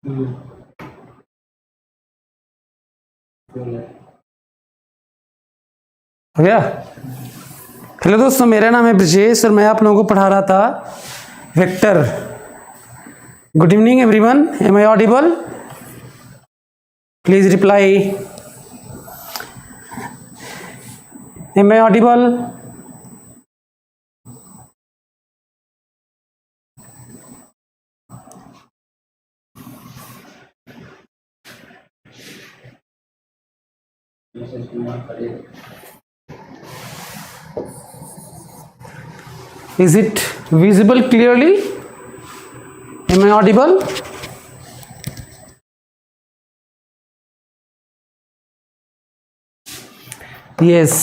हो गया। हेलो दोस्तों, मेरा नाम है ब्रजेश और मैं आप लोगों को पढ़ा रहा था vector. Good evening everyone, am I audible? Please reply. Am I audible? Is it visible clearly? Am I audible? Yes,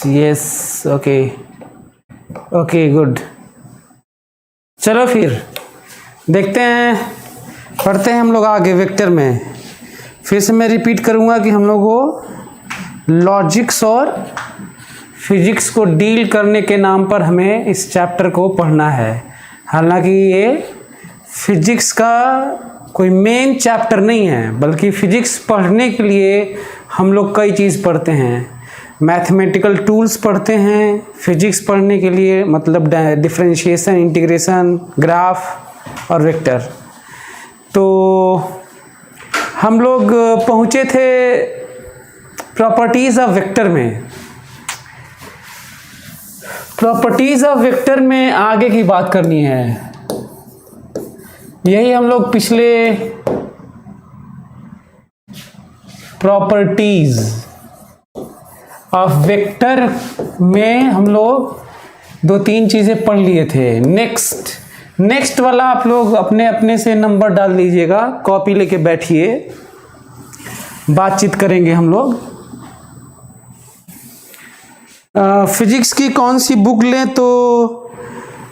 yes, okay, okay, good. चलो फिर देखते हैं, पढ़ते हैं हम लोग आगे वेक्टर में। फिर से मैं रिपीट करूंगा कि हम लोग को लॉजिक्स और फिजिक्स को डील करने के नाम पर हमें इस चैप्टर को पढ़ना है। हालांकि ये फिजिक्स का कोई मेन चैप्टर नहीं है, बल्कि फिजिक्स पढ़ने के लिए हम लोग कई चीज़ पढ़ते हैं। मैथमेटिकल टूल्स पढ़ते हैं फिजिक्स पढ़ने के लिए, मतलब डिफरेंशिएशन, इंटीग्रेशन, ग्राफ और वेक्टर। तो हम लोग पहुँचे थे प्रॉपर्टीज़ ऑफ वेक्टर में। प्रॉपर्टीज ऑफ वेक्टर में आगे की बात करनी है। यही हम लोग पिछले प्रॉपर्टीज ऑफ वेक्टर में हम लोग 2-3 चीजें पढ़ लिए थे। नेक्स्ट वाला आप लोग अपने अपने से नंबर डाल दीजिएगा, कॉपी लेके बैठिए, बातचीत करेंगे हम लोग। फिजिक्स की कौन सी बुक लें, तो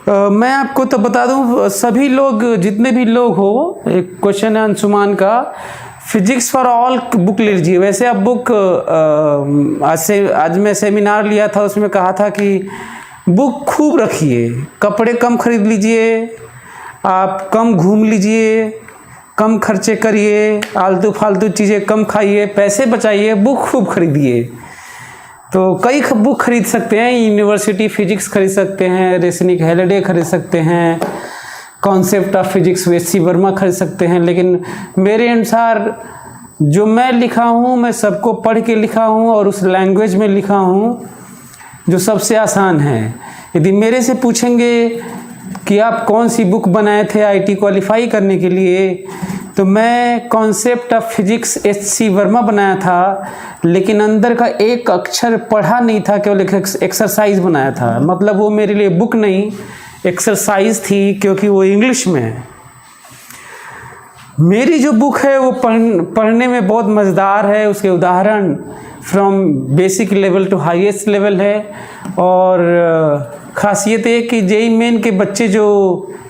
मैं आपको तो बता दूं, सभी लोग जितने भी लोग हो, एक क्वेश्चन है अंशुमान का, फिजिक्स फॉर ऑल बुक ले लीजिए। वैसे आप बुक आज मैं सेमिनार लिया था, उसमें कहा था कि बुक खूब रखिए, कपड़े कम खरीद लीजिए, आप कम घूम लीजिए, कम खर्चे करिए, आलतू फालतू चीज़ें कम खाइए, पैसे बचाइए, बुक खूब खरीदिए। तो कई बुक खरीद सकते हैं, यूनिवर्सिटी फिजिक्स खरीद सकते हैं, रेसनिक हेलिडे खरीद सकते हैं, कॉन्सेप्ट ऑफ फिजिक्स वेसी वर्मा खरीद सकते हैं। लेकिन मेरे अनुसार जो मैं लिखा हूँ, मैं सबको पढ़ के लिखा हूँ और उस लैंग्वेज में लिखा हूँ जो सबसे आसान है। यदि मेरे से पूछेंगे कि आप कौन सी बुक बनाए थे आईटी क्वालिफाई करने के लिए, तो मैं कॉन्सेप्ट ऑफ फिजिक्स एच.सी. वर्मा बनाया था, लेकिन अंदर का एक अक्षर पढ़ा नहीं था, केवल एक्सरसाइज बनाया था। मतलब वो मेरे लिए बुक नहीं, एक्सरसाइज थी, क्योंकि वो इंग्लिश में है। मेरी जो बुक है वो पढ़ने में बहुत मज़ेदार है। उसके उदाहरण from basic level to highest level है। और ख़ासियत है कि जेई मेन के बच्चे जो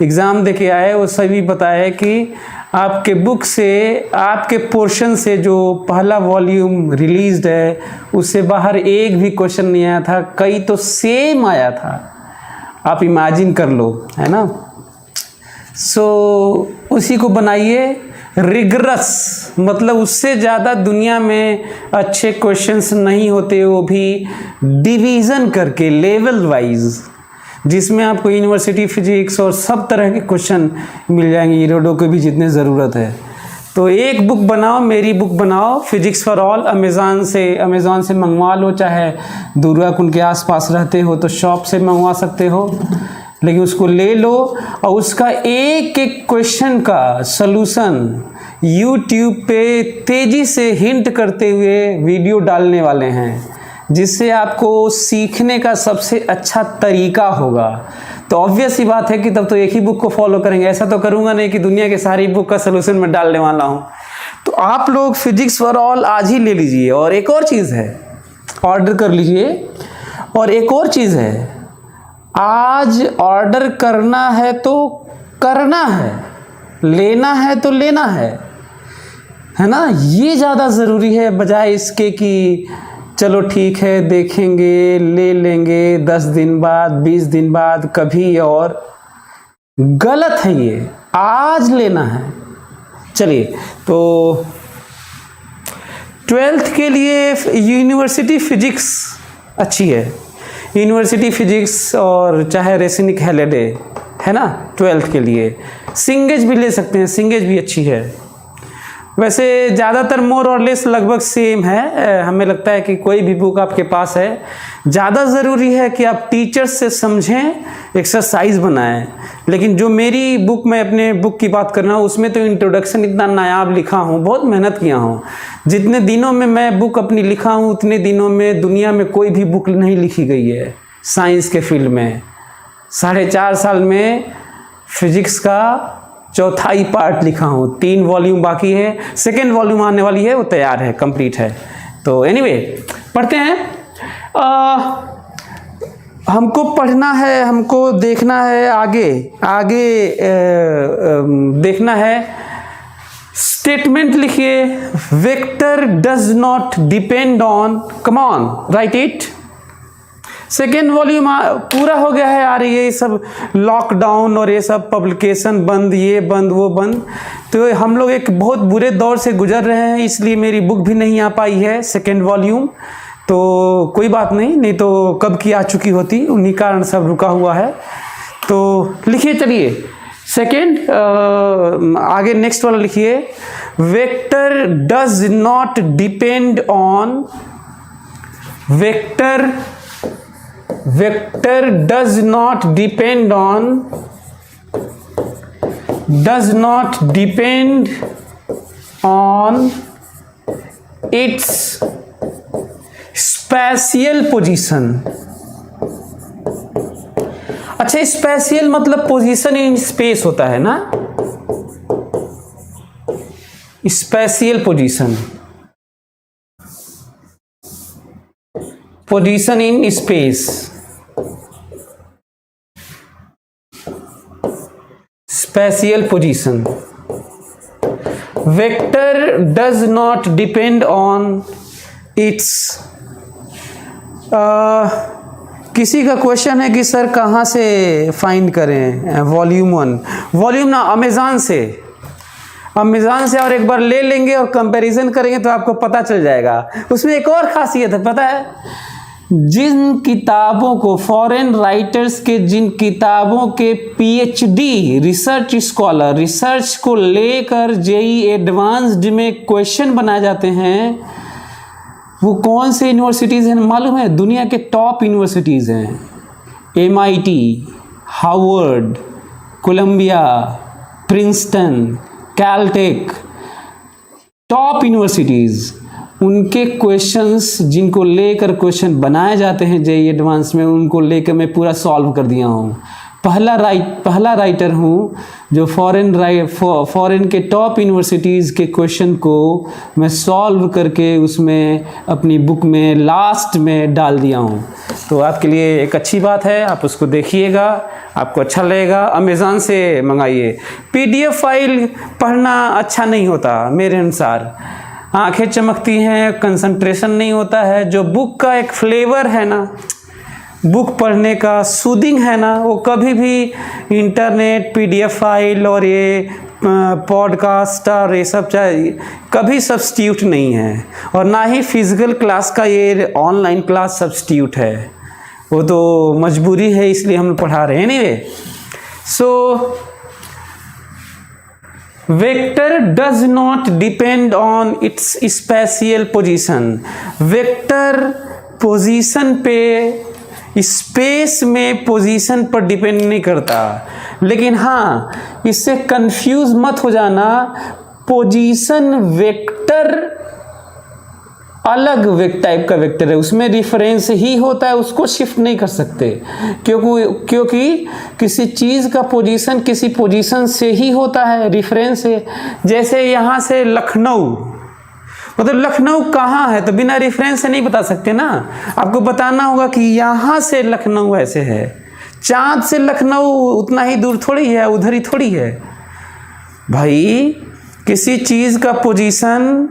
एग्ज़ाम दे के आए, वो सभी बताए कि आपके बुक से, आपके पोर्शन से जो पहला वॉल्यूम रिलीज्ड है, उससे बाहर एक भी क्वेश्चन नहीं आया था, कई तो सेम आया था। आप इमेजिन कर लो, है ना। उसी को बनाइए रिगरस, मतलब उससे ज़्यादा दुनिया में अच्छे क्वेश्चंस नहीं होते, वो भी डिवीज़न करके लेवल वाइज, जिसमें आपको यूनिवर्सिटी फिजिक्स और सब तरह के क्वेश्चन मिल जाएंगे, ईरोडो को भी जितने ज़रूरत है। तो एक बुक बनाओ, मेरी बुक बनाओ, फिजिक्स फॉर ऑल। अमेज़ॉन से मंगवा लो, चाहे दुर्गा कुंड के आसपास रहते हो तो शॉप से मंगवा सकते हो, लेकिन उसको ले लो और उसका एक एक क्वेश्चन का सलूशन यूट्यूब पे तेज़ी से हिंट करते हुए वीडियो डालने वाले हैं, जिससे आपको सीखने का सबसे अच्छा तरीका होगा। तो ऑब्वियस ही बात है कि तब तो एक ही बुक को फॉलो करेंगे। ऐसा तो करूँगा नहीं कि दुनिया के सारी बुक का सलूशन मैं डालने वाला हूँ। तो आप लोग फिजिक्स फॉर ऑल आज ही ले लीजिए। और एक और चीज़ है, ऑर्डर कर लीजिए। और एक और चीज़ है, आज ऑर्डर करना है तो करना है, लेना है तो लेना है ना। ये ज़्यादा ज़रूरी है, बजाय इसके कि चलो ठीक है देखेंगे, ले लेंगे 10 दिन बाद, 20 दिन बाद, कभी। और गलत है ये। आज लेना है, चलिए, तो 12th के लिए यूनिवर्सिटी फिजिक्स अच्छी है, यूनिवर्सिटी फिजिक्स, और चाहे रेसिनिक हैलिडे है ना 12th के लिए। सिंगेज भी ले सकते हैं, सिंगेज भी अच्छी है। वैसे ज़्यादातर मोर और लेस लगभग सेम है। हमें लगता है कि कोई भी बुक आपके पास है, ज़्यादा ज़रूरी है कि आप टीचर्स से समझें, एक्सरसाइज बनाएं। लेकिन जो मेरी बुक, मैं अपने बुक की बात कर रहा हूँ, उसमें तो इंट्रोडक्शन इतना नायाब लिखा हूँ, बहुत मेहनत किया हूँ। जितने दिनों में मैं बुक अपनी लिखा हूँ, उतने दिनों में दुनिया में कोई भी बुक नहीं लिखी गई है साइंस के फील्ड में। 4.5 साल में फिजिक्स का चौथाई पार्ट लिखा हूँ, 3 वॉल्यूम बाकी है, 2nd वॉल्यूम आने वाली है, वो तैयार है, कंप्लीट है। तो एनीवे पढ़ते हैं। हमको पढ़ना है, हमको देखना है आगे देखना है। स्टेटमेंट लिखिए, vector does not depend on, come on right it. 2nd volume पूरा हो गया है। आ रही है ये सब लॉकडाउन और ये सब पब्लिकेशन बंद, ये बंद वो बंद, तो हम लोग एक बहुत बुरे दौर से गुजर रहे हैं, इसलिए मेरी बुक भी नहीं आ पाई है 2nd वॉल्यूम। तो कोई बात नहीं, नहीं तो कब की आ चुकी होती, उन्हीं कारण सब रुका हुआ है। तो लिखिए, चलिए 2nd आगे नेक्स्ट वाला लिखिए, vector does not depend on, vector does not depend on, its spatial position। अच्छा, स्पेशियल मतलब पोजीशन इन स्पेस होता है ना, spatial position, position in space, spatial position. Vector does not depend on its. किसी का question है कि sir कहाँ से फाइंड करें वॉल्यूम 1? वॉल्यूम ना अमेज़न से, और एक बार ले लेंगे और कंपैरिजन करेंगे तो आपको पता चल जाएगा। उसमें एक और खासियत है, पता है, जिन किताबों को फॉरेन राइटर्स के, जिन किताबों के पीएचडी रिसर्च स्कॉलर रिसर्च को लेकर जेई एडवांस्ड में क्वेश्चन बनाए जाते हैं, वो कौन से यूनिवर्सिटीज़ हैं मालूम है? दुनिया के टॉप यूनिवर्सिटीज़ हैं, MIT, Harvard, Columbia, Princeton, Caltech, top universities. उनके क्वेश्चंस, जिनको लेकर क्वेश्चन बनाए जाते हैं जेईई एडवांस में, उनको लेकर मैं पूरा सॉल्व कर दिया हूँ। पहला राइटर हूँ जो फॉरेन के टॉप यूनिवर्सिटीज़ के क्वेश्चन को मैं सॉल्व करके उसमें अपनी बुक में लास्ट में डाल दिया हूँ। तो आपके लिए एक अच्छी बात है, आप उसको देखिएगा, आपको अच्छा लगेगा। अमेज़न से मंगाइए। PDF फाइल पढ़ना अच्छा नहीं होता मेरे अनुसार, आंखें चमकती हैं, कंसंट्रेशन नहीं होता है। जो बुक का एक फ्लेवर है ना, बुक पढ़ने का सूदिंग है ना, वो कभी भी इंटरनेट, PDF फाइल और ये पॉडकास्ट और ये सब कभी सब्स्टिट्यूट नहीं है, और ना ही फिजिकल क्लास का ये ऑनलाइन क्लास सब्स्टिट्यूट है। वो तो मजबूरी है, इसलिए हम पढ़ा रहे हैं। Anyway, so vector does not depend on its spatial position. Vector position पे, स्पेस में पोजीशन पर डिपेंड नहीं करता, लेकिन हाँ, इससे कंफ्यूज मत हो जाना। पोजीशन वेक्टर अलग टाइप का वेक्टर है, उसमें रिफरेंस ही होता है, उसको शिफ्ट नहीं कर सकते, क्योंकि किसी चीज़ का पोजीशन किसी पोजीशन से ही होता है, रेफरेंस है। जैसे यहाँ से लखनऊ, मतलब लखनऊ कहाँ है, तो बिना रेफरेंस से नहीं बता सकते ना, आपको बताना होगा कि यहाँ से लखनऊ ऐसे है। चाँद से लखनऊ उतना ही दूर थोड़ी है, उधर ही थोड़ी है भाई। किसी चीज़ का पोजीशन,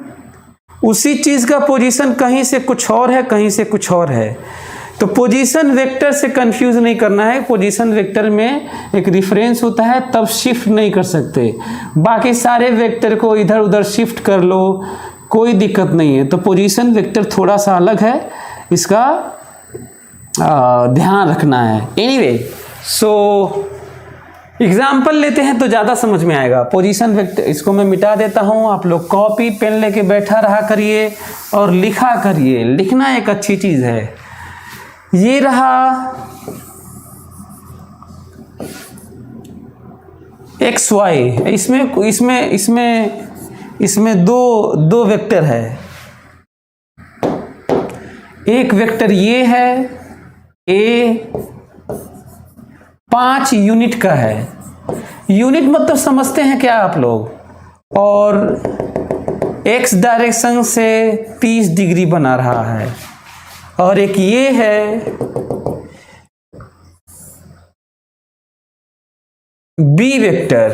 उसी चीज़ का पोजीशन कहीं से कुछ और है, कहीं से कुछ और है। तो पोजीशन वेक्टर से कंफ्यूज नहीं करना है। पोजीशन वेक्टर में एक रेफरेंस होता है, तब शिफ्ट नहीं कर सकते। बाकी सारे वेक्टर को इधर उधर शिफ्ट कर लो, कोई दिक्कत नहीं है। तो पोजीशन वेक्टर थोड़ा सा अलग है, इसका ध्यान रखना है। एनीवे, सो एग्जाम्पल लेते हैं तो ज़्यादा समझ में आएगा। पोजीशन वेक्टर, इसको मैं मिटा देता हूँ। आप लोग कॉपी पेन लेके बैठा रहा करिए और लिखा करिए। लिखना एक अच्छी चीज़ है। ये रहा एक्स वाई, इसमें दो वेक्टर है। एक वेक्टर ये है, ए 5 यूनिट का है। यूनिट मतलब समझते हैं क्या आप लोग? और एक्स डायरेक्शन से 30 डिग्री बना रहा है। और एक ये है बी वेक्टर,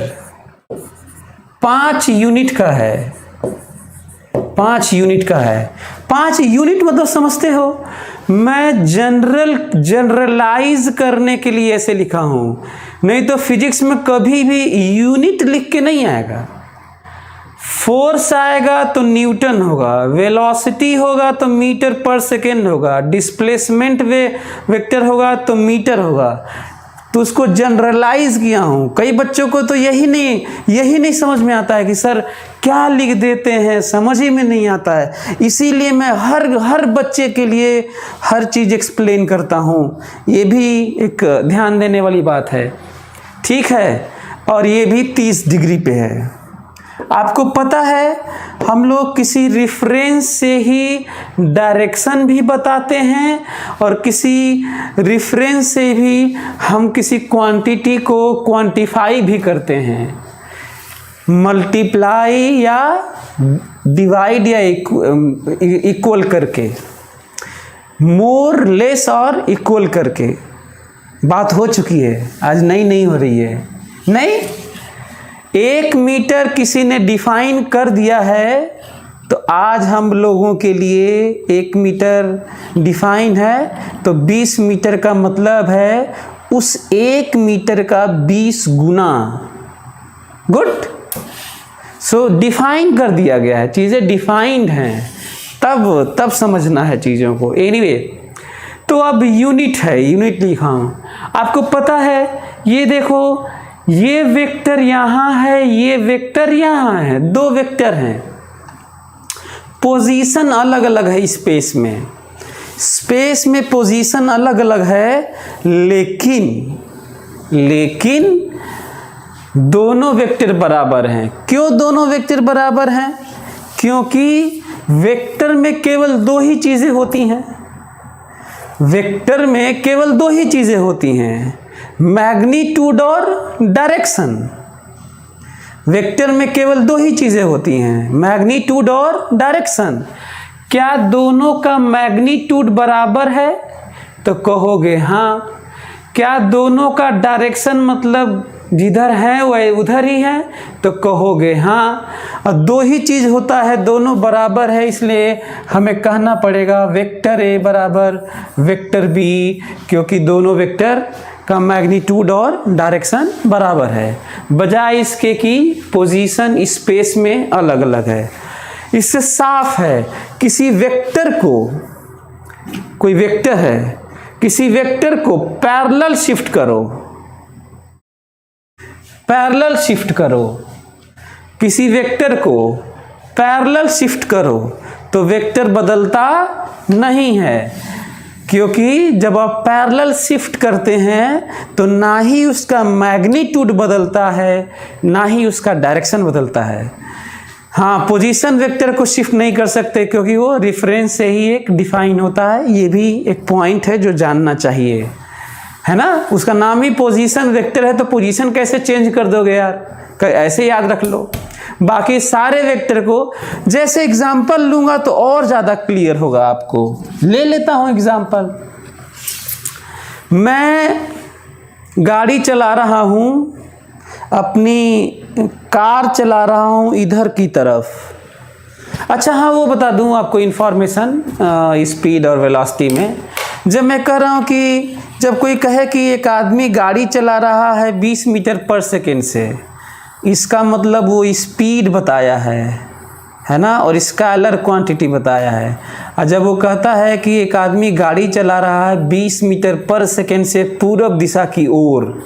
5 यूनिट का है। 5 यूनिट का है। 5 यूनिट मतलब समझते हो? मैं जनरलाइज करने के लिए ऐसे लिखा हूं, नहीं तो फिजिक्स में कभी भी यूनिट लिख के नहीं आएगा। फोर्स आएगा तो न्यूटन होगा, वेलोसिटी होगा तो मीटर पर सेकेंड होगा, डिस्प्लेसमेंट वेक्टर होगा तो मीटर होगा। तो उसको जनरलाइज किया हूँ। कई बच्चों को तो यही नहीं समझ में आता है कि सर क्या लिख देते हैं, समझ ही में नहीं आता है। इसीलिए मैं हर बच्चे के लिए हर चीज़ एक्सप्लेन करता हूँ। ये भी एक ध्यान देने वाली बात है, ठीक है। और ये भी 30 डिग्री पे है। आपको पता है हम लोग किसी रेफरेंस से ही डायरेक्शन भी बताते हैं, और किसी रेफरेंस से भी हम किसी क्वांटिटी को क्वांटिफाई भी करते हैं। मल्टीप्लाई या डिवाइड या इक्वल करके, मोर लेस और इक्वल करके बात हो चुकी है। आज नई हो रही है। नहीं, 1 मीटर किसी ने डिफाइन कर दिया है, तो आज हम लोगों के लिए 1 मीटर डिफाइन है तो 20 मीटर का मतलब है उस 1 मीटर का 20 गुना। गुड। सो डिफाइन कर दिया गया है, चीज़ें डिफाइंड हैं, तब समझना है चीज़ों को। एनीवे, तो अब यूनिट है, यूनिट लिखा हूँ। आपको पता है, ये देखो, ये वेक्टर यहाँ है, ये वेक्टर यहाँ है, 2 वेक्टर हैं। पोजीशन अलग अलग है स्पेस में पोजीशन अलग अलग है, लेकिन दोनों वेक्टर बराबर हैं। क्यों दोनों वेक्टर बराबर हैं? क्योंकि वेक्टर में केवल 2 ही चीज़ें होती हैं। वेक्टर में केवल 2 ही चीज़ें होती हैं, मैग्नीट्यूड और डायरेक्शन। वेक्टर में केवल 2 ही चीज़ें होती हैं, मैग्नीट्यूड और डायरेक्शन। क्या दोनों का मैग्नीट्यूड बराबर है? तो कहोगे हाँ। क्या दोनों का डायरेक्शन मतलब जिधर है वह उधर ही है? तो कहोगे हाँ। और 2 ही चीज़ होता है, दोनों बराबर है, इसलिए हमें कहना पड़ेगा वेक्टर ए बराबर वेक्टर बी, क्योंकि दोनों वेक्टर का मैग्नीट्यूड और डायरेक्शन बराबर है, बजाय इसके कि पोजीशन स्पेस में अलग अलग है। इससे साफ है, किसी वेक्टर को, कोई वेक्टर है, किसी वेक्टर को पैरेलल शिफ्ट करो, किसी वेक्टर को पैरेलल शिफ्ट करो तो वेक्टर बदलता नहीं है, क्योंकि जब आप पैरेलल शिफ्ट करते हैं तो ना ही उसका मैग्नीट्यूड बदलता है, ना ही उसका डायरेक्शन बदलता है। हाँ, पोजीशन वेक्टर को शिफ्ट नहीं कर सकते क्योंकि वो रेफरेंस से ही एक डिफाइन होता है। ये भी एक पॉइंट है जो जानना चाहिए, है ना। उसका नाम ही पोजीशन वेक्टर है, तो पोजीशन कैसे चेंज कर दोगे यार? ऐसे याद रख लो। बाकी सारे वेक्टर को जैसे एग्जाम्पल लूंगा तो और ज़्यादा क्लियर होगा आपको। ले लेता हूँ एग्जाम्पल। मैं गाड़ी चला रहा हूँ, अपनी कार चला रहा हूँ इधर की तरफ। अच्छा हाँ, वो बता दूँ आपको इन्फॉर्मेशन स्पीड और वेलोसिटी में। जब मैं कह रहा हूँ कि जब कोई कहे कि एक आदमी गाड़ी चला रहा है 20 मीटर पर सेकेंड से, इसका मतलब वो स्पीड बताया है ना, और स्केलर क्वांटिटी बताया है। और जब वो कहता है कि एक आदमी गाड़ी चला रहा है 20 मीटर पर सेकेंड से पूरब दिशा की ओर,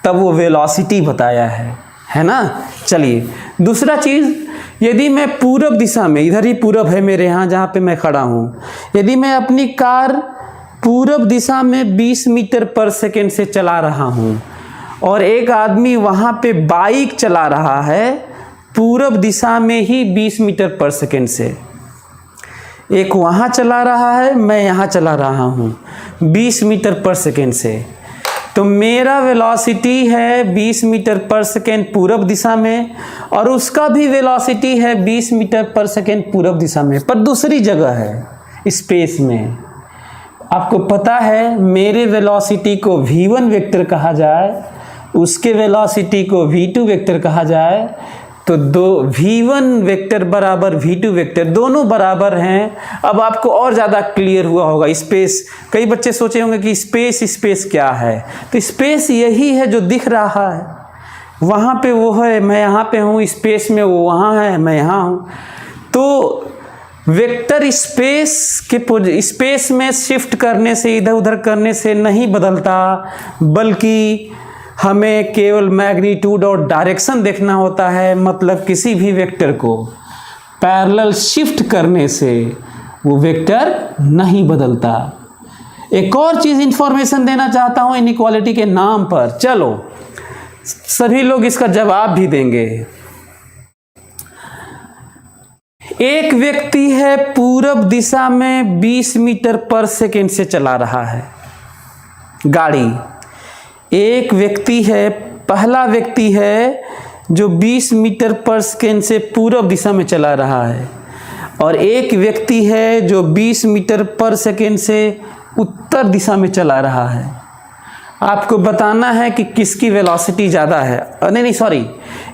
तब वो वेलोसिटी बताया है ना। चलिए दूसरा चीज़, यदि मैं पूरब दिशा में, इधर ही पूरब है मेरे यहाँ जहाँ पे मैं खड़ा हूँ, यदि मैं अपनी कार पूरब दिशा में 20 मीटर पर सेकेंड से चला रहा हूँ और एक आदमी वहाँ पे बाइक चला रहा है पूरब दिशा में ही 20 मीटर पर सेकेंड से, एक वहाँ चला रहा है, मैं यहाँ चला रहा हूँ 20 मीटर पर सेकेंड से, तो मेरा वेलोसिटी है 20 मीटर पर सेकेंड पूरब दिशा में और उसका भी वेलोसिटी है 20 मीटर पर सेकेंड पूरब दिशा में, पर दूसरी जगह है स्पेस में। आपको पता है मेरे वेलोसिटी को v1 वेक्टर कहा जाए, उसके वेलोसिटी को v2 वेक्टर कहा जाए, तो दो v1 वेक्टर बराबर v2 वेक्टर दोनों बराबर हैं। अब आपको और ज़्यादा क्लियर हुआ होगा स्पेस। कई बच्चे सोचे होंगे कि स्पेस क्या है, तो स्पेस यही है जो दिख रहा है, वहाँ पे वो है, मैं यहाँ पे हूँ, स्पेस में वो वहाँ है, मैं यहाँ हूँ। तो वेक्टर स्पेस में शिफ्ट करने से, इधर उधर करने से नहीं बदलता, बल्कि हमें केवल मैग्नीट्यूड और डायरेक्शन देखना होता है। मतलब किसी भी वेक्टर को पैरेलल शिफ्ट करने से वो वेक्टर नहीं बदलता। एक और चीज़ इंफॉर्मेशन देना चाहता हूँ इनइक्वालिटी के नाम पर, चलो सभी लोग इसका जवाब भी देंगे। एक व्यक्ति है पूरब दिशा में 20 मीटर पर सेकेंड से चला रहा है गाड़ी। एक व्यक्ति है, पहला व्यक्ति है जो 20 मीटर पर सेकेंड से पूरब दिशा में चला रहा है, और एक व्यक्ति है जो 20 मीटर पर सेकेंड से उत्तर दिशा में चला रहा है। आपको बताना है कि किसकी वेलोसिटी ज़्यादा है। नहीं सॉरी,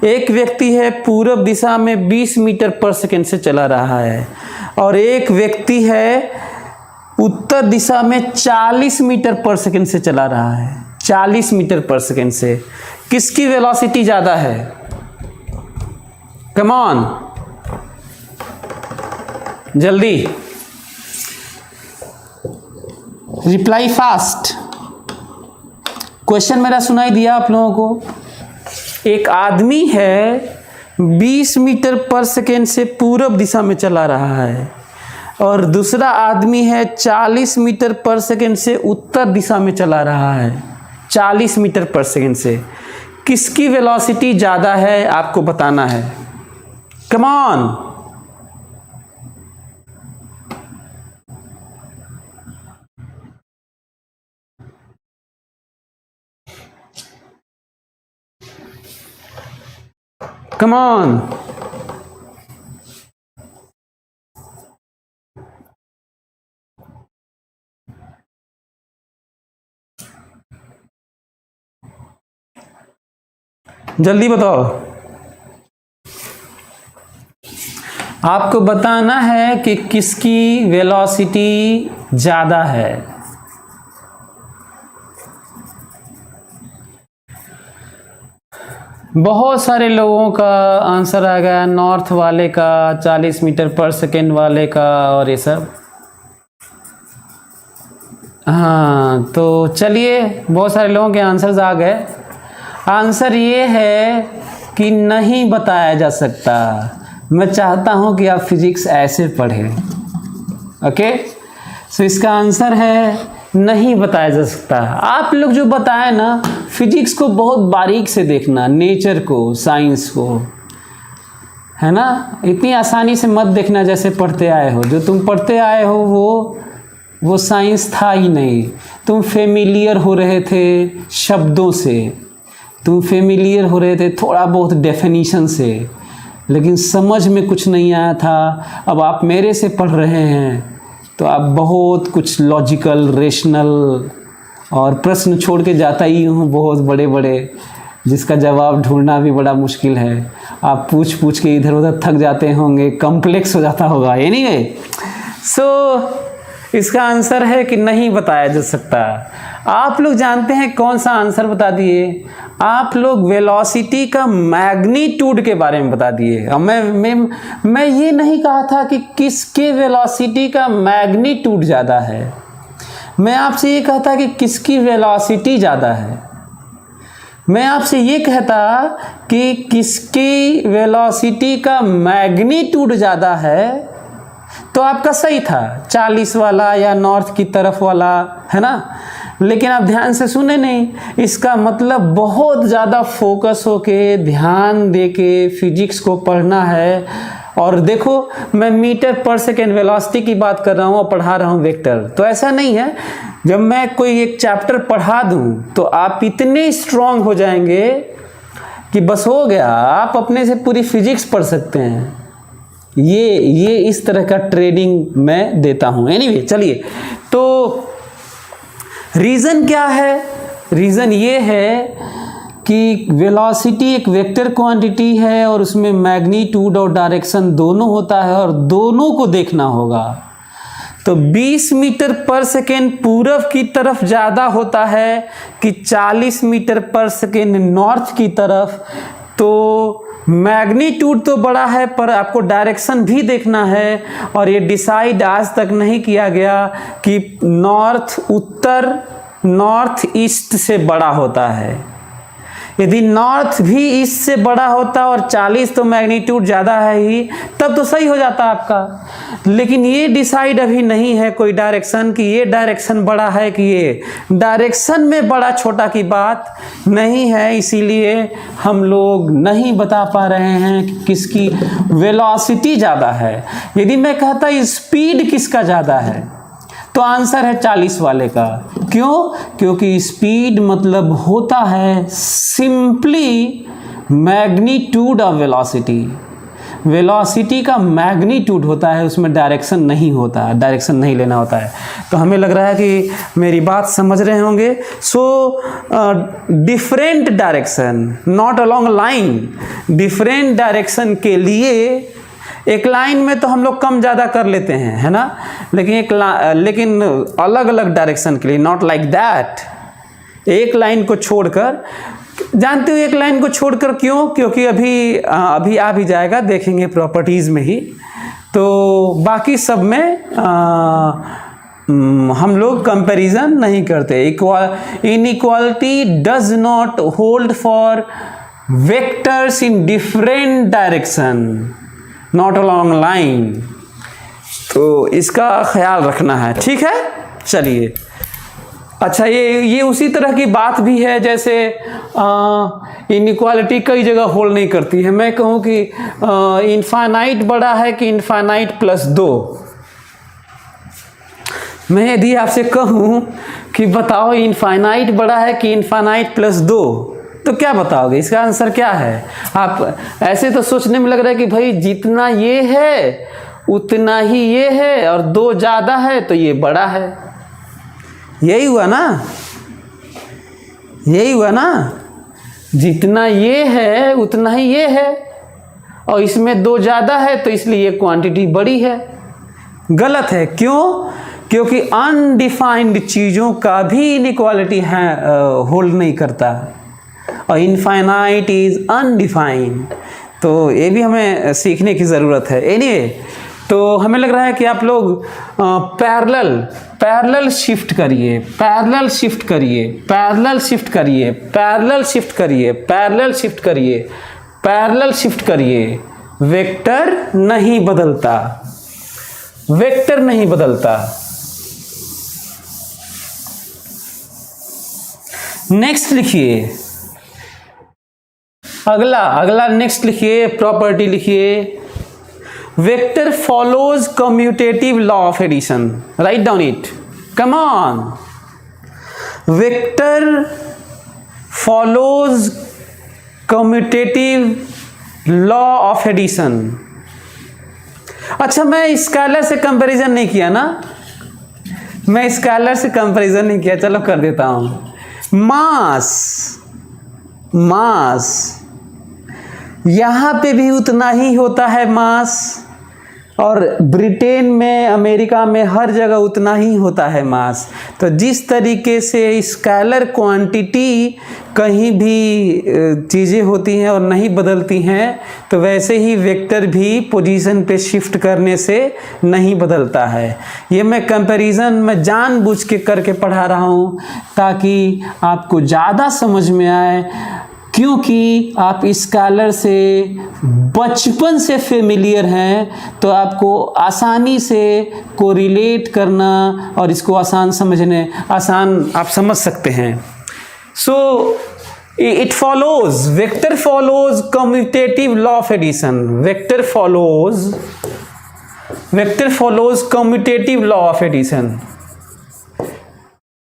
एक व्यक्ति है पूरब दिशा में 20 मीटर पर सेकेंड से चला रहा है और एक व्यक्ति है उत्तर दिशा में 40 मीटर पर सेकेंड से चला रहा है। 40 मीटर पर सेकेंड से किसकी वेलोसिटी ज़्यादा है? कम ऑन, जल्दी रिप्लाई फास्ट। क्वेश्चन मेरा सुनाई दिया आप लोगों को। एक आदमी है 20 मीटर पर सेकेंड से पूरब दिशा में चला रहा है और दूसरा आदमी है 40 मीटर पर सेकेंड से उत्तर दिशा में चला रहा है। 40 मीटर पर सेकेंड से किसकी वेलोसिटी ज़्यादा है आपको बताना है। Come on, come on. जल्दी बताओ। आपको बताना है कि किसकी वेलोसिटी ज़्यादा है। बहुत सारे लोगों का आंसर आ गया, नॉर्थ वाले का, 40 मीटर पर सेकेंड वाले का, और ये सब। हाँ तो चलिए, बहुत सारे लोगों के आंसर्स आ गए। आंसर ये है कि नहीं बताया जा सकता। मैं चाहता हूँ कि आप फिजिक्स ऐसे पढ़ें। ओके, सो इसका आंसर है नहीं बताया जा सकता। आप लोग जो बताएं ना, फिजिक्स को बहुत बारीक से देखना, नेचर को, साइंस को, है ना। इतनी आसानी से मत देखना जैसे पढ़ते आए हो। जो तुम पढ़ते आए हो वो साइंस था ही नहीं। तुम फेमिलियर हो रहे थे शब्दों से, तुम फेमिलियर हो रहे थे थोड़ा बहुत डेफिनीशन से, लेकिन समझ में कुछ नहीं आया था। अब आप मेरे से पढ़ रहे हैं तो आप बहुत कुछ लॉजिकल, रेशनल और प्रश्न छोड़ के जाता ही हूँ बहुत बड़े बड़े, जिसका जवाब ढूंढना भी बड़ा मुश्किल है। आप पूछ के इधर उधर थक जाते होंगे, कॉम्प्लेक्स हो जाता होगा। एनीवे, सो इसका आंसर है कि नहीं बताया जा सकता। आप लोग जानते हैं कौन सा आंसर बता दिए? आप लोग वेलोसिटी का मैग्नीट्यूड के बारे में बता दिए। अब मैं ये नहीं कहा था कि किसके वेलोसिटी का मैग्नीट्यूड ज़्यादा है, मैं आपसे ये कहता कि किसकी वेलोसिटी ज़्यादा है। मैं आपसे ये कहता कि किसकी वेलोसिटी का मैग्नीट्यूड ज़्यादा है, तो आपका सही था 40 वाला या नॉर्थ की तरफ वाला, है ना। लेकिन आप ध्यान से सुने नहीं, इसका मतलब बहुत ज़्यादा फोकस होके ध्यान दे के फिजिक्स को पढ़ना है। और देखो, मैं मीटर पर सेकेंड वेलोसिटी की बात कर रहा हूँ और पढ़ा रहा हूँ वेक्टर। तो ऐसा नहीं है जब मैं कोई एक चैप्टर पढ़ा दूँ तो आप इतने स्ट्रांग हो जाएंगे कि बस हो गया, आप अपने से पूरी फिजिक्स पढ़ सकते हैं। ये इस तरह का ट्रेनिंग मैं देता हूँ। एनीवे, चलिए, तो रीज़न क्या है? रीज़न ये है कि वेलोसिटी एक वेक्टर क्वांटिटी है और उसमें मैग्नीट्यूड और डायरेक्शन दोनों होता है और दोनों को देखना होगा। तो 20 मीटर पर सेकेंड पूरब की तरफ ज़्यादा होता है कि 40 मीटर पर सेकेंड नॉर्थ की तरफ। तो मैग्नीट्यूड तो बड़ा है पर आपको डायरेक्शन भी देखना है, और ये डिसाइड आज तक नहीं किया गया कि नॉर्थ ईस्ट से बड़ा होता है। यदि नॉर्थ भी ईस्ट से बड़ा होता और 40 तो मैग्नीट्यूड ज़्यादा है ही, तब तो सही हो जाता आपका। लेकिन ये डिसाइड अभी नहीं है कोई डायरेक्शन कि ये डायरेक्शन बड़ा है कि ये डायरेक्शन में बड़ा छोटा की बात नहीं है। इसीलिए हम लोग नहीं बता पा रहे हैं कि किसकी वेलोसिटी ज़्यादा है। यदि मैं कहता स्पीड किसका ज़्यादा है तो आंसर है 40 वाले का। क्यों? क्योंकि स्पीड मतलब होता है simply magnitude of velocity. Velocity का मैग्नीट्यूड होता है, उसमें डायरेक्शन नहीं होता, डायरेक्शन नहीं लेना होता है। तो हमें लग रहा है कि मेरी बात समझ रहे होंगे। So different direction, not along line, different direction के लिए एक लाइन में तो हम लोग कम ज़्यादा कर लेते हैं, है ना, लेकिन अलग अलग डायरेक्शन के लिए नॉट लाइक दैट। एक लाइन को छोड़कर, जानते हो एक लाइन को छोड़कर क्यों? क्योंकि अभी आ भी जाएगा, देखेंगे प्रॉपर्टीज़ में ही। तो बाकी सब में हम लोग कंपैरिजन नहीं करते। Inequality does not hold for vectors in different direction, not along line. तो इसका ख्याल रखना है, ठीक है। चलिए, अच्छा, ये उसी तरह की बात भी है जैसे इनइक्वालिटी कई जगह होल्ड नहीं करती है। मैं कहूँ कि इनफाइनाइट बड़ा है कि इनफाइनाइट प्लस 2। मैं यदि आपसे कहूँ कि बताओ इनफाइनाइट बड़ा है कि इनफाइनाइट प्लस 2, तो क्या बताओगे? इसका आंसर क्या है? आप ऐसे तो सोचने में लग रहा है कि भाई जितना ये है उतना ही ये है, और 2 ज़्यादा है तो ये बड़ा है। यही हुआ ना, यही हुआ ना, जितना ये है उतना ही ये है, और इसमें 2 ज़्यादा है तो इसलिए ये क्वांटिटी बड़ी है। गलत है। क्यों? क्योंकि अनडिफाइंड चीज़ों का भी इनइक्वालिटी है होल्ड नहीं करता, और इनफाइनाइट इज अनडिफाइंड। तो ये भी हमें सीखने की ज़रूरत है। एनीवे, तो हमें लग रहा है कि आप लोग पैरेलल शिफ्ट करिए, पैरेलल शिफ्ट करिए, पैरेलल शिफ्ट करिए, पैरेलल शिफ्ट करिए, पैरेलल शिफ्ट करिए, पैरेलल शिफ्ट करिए। वेक्टर नहीं बदलता, वेक्टर नहीं बदलता। नेक्स्ट लिखिए, अगला नेक्स्ट लिखिए, प्रॉपर्टी लिखिए। Vector follows commutative law of addition. Right down it, come on. Vector follows commutative law of addition. अच्छा, मैं स्केलर से कंपैरिजन नहीं किया ना, मैं स्केलर से कंपैरिजन नहीं किया, चलो कर देता हूं। मास यहां पे भी उतना ही होता है मास, और ब्रिटेन में, अमेरिका में, हर जगह उतना ही होता है मास। तो जिस तरीके से स्केलर क्वांटिटी कहीं भी चीज़ें होती हैं और नहीं बदलती हैं, तो वैसे ही वेक्टर भी पोजीशन पे शिफ्ट करने से नहीं बदलता है। ये मैं कंपैरिजन में जानबूझ के करके पढ़ा रहा हूँ ताकि आपको ज़्यादा समझ में आए, क्योंकि आप स्केलर से बचपन से फेमिलियर हैं, तो आपको आसानी से कोरिलेट करना और इसको आसान आप समझ सकते हैं। So it follows, vector follows commutative law of addition. Vector follows commutative law of addition.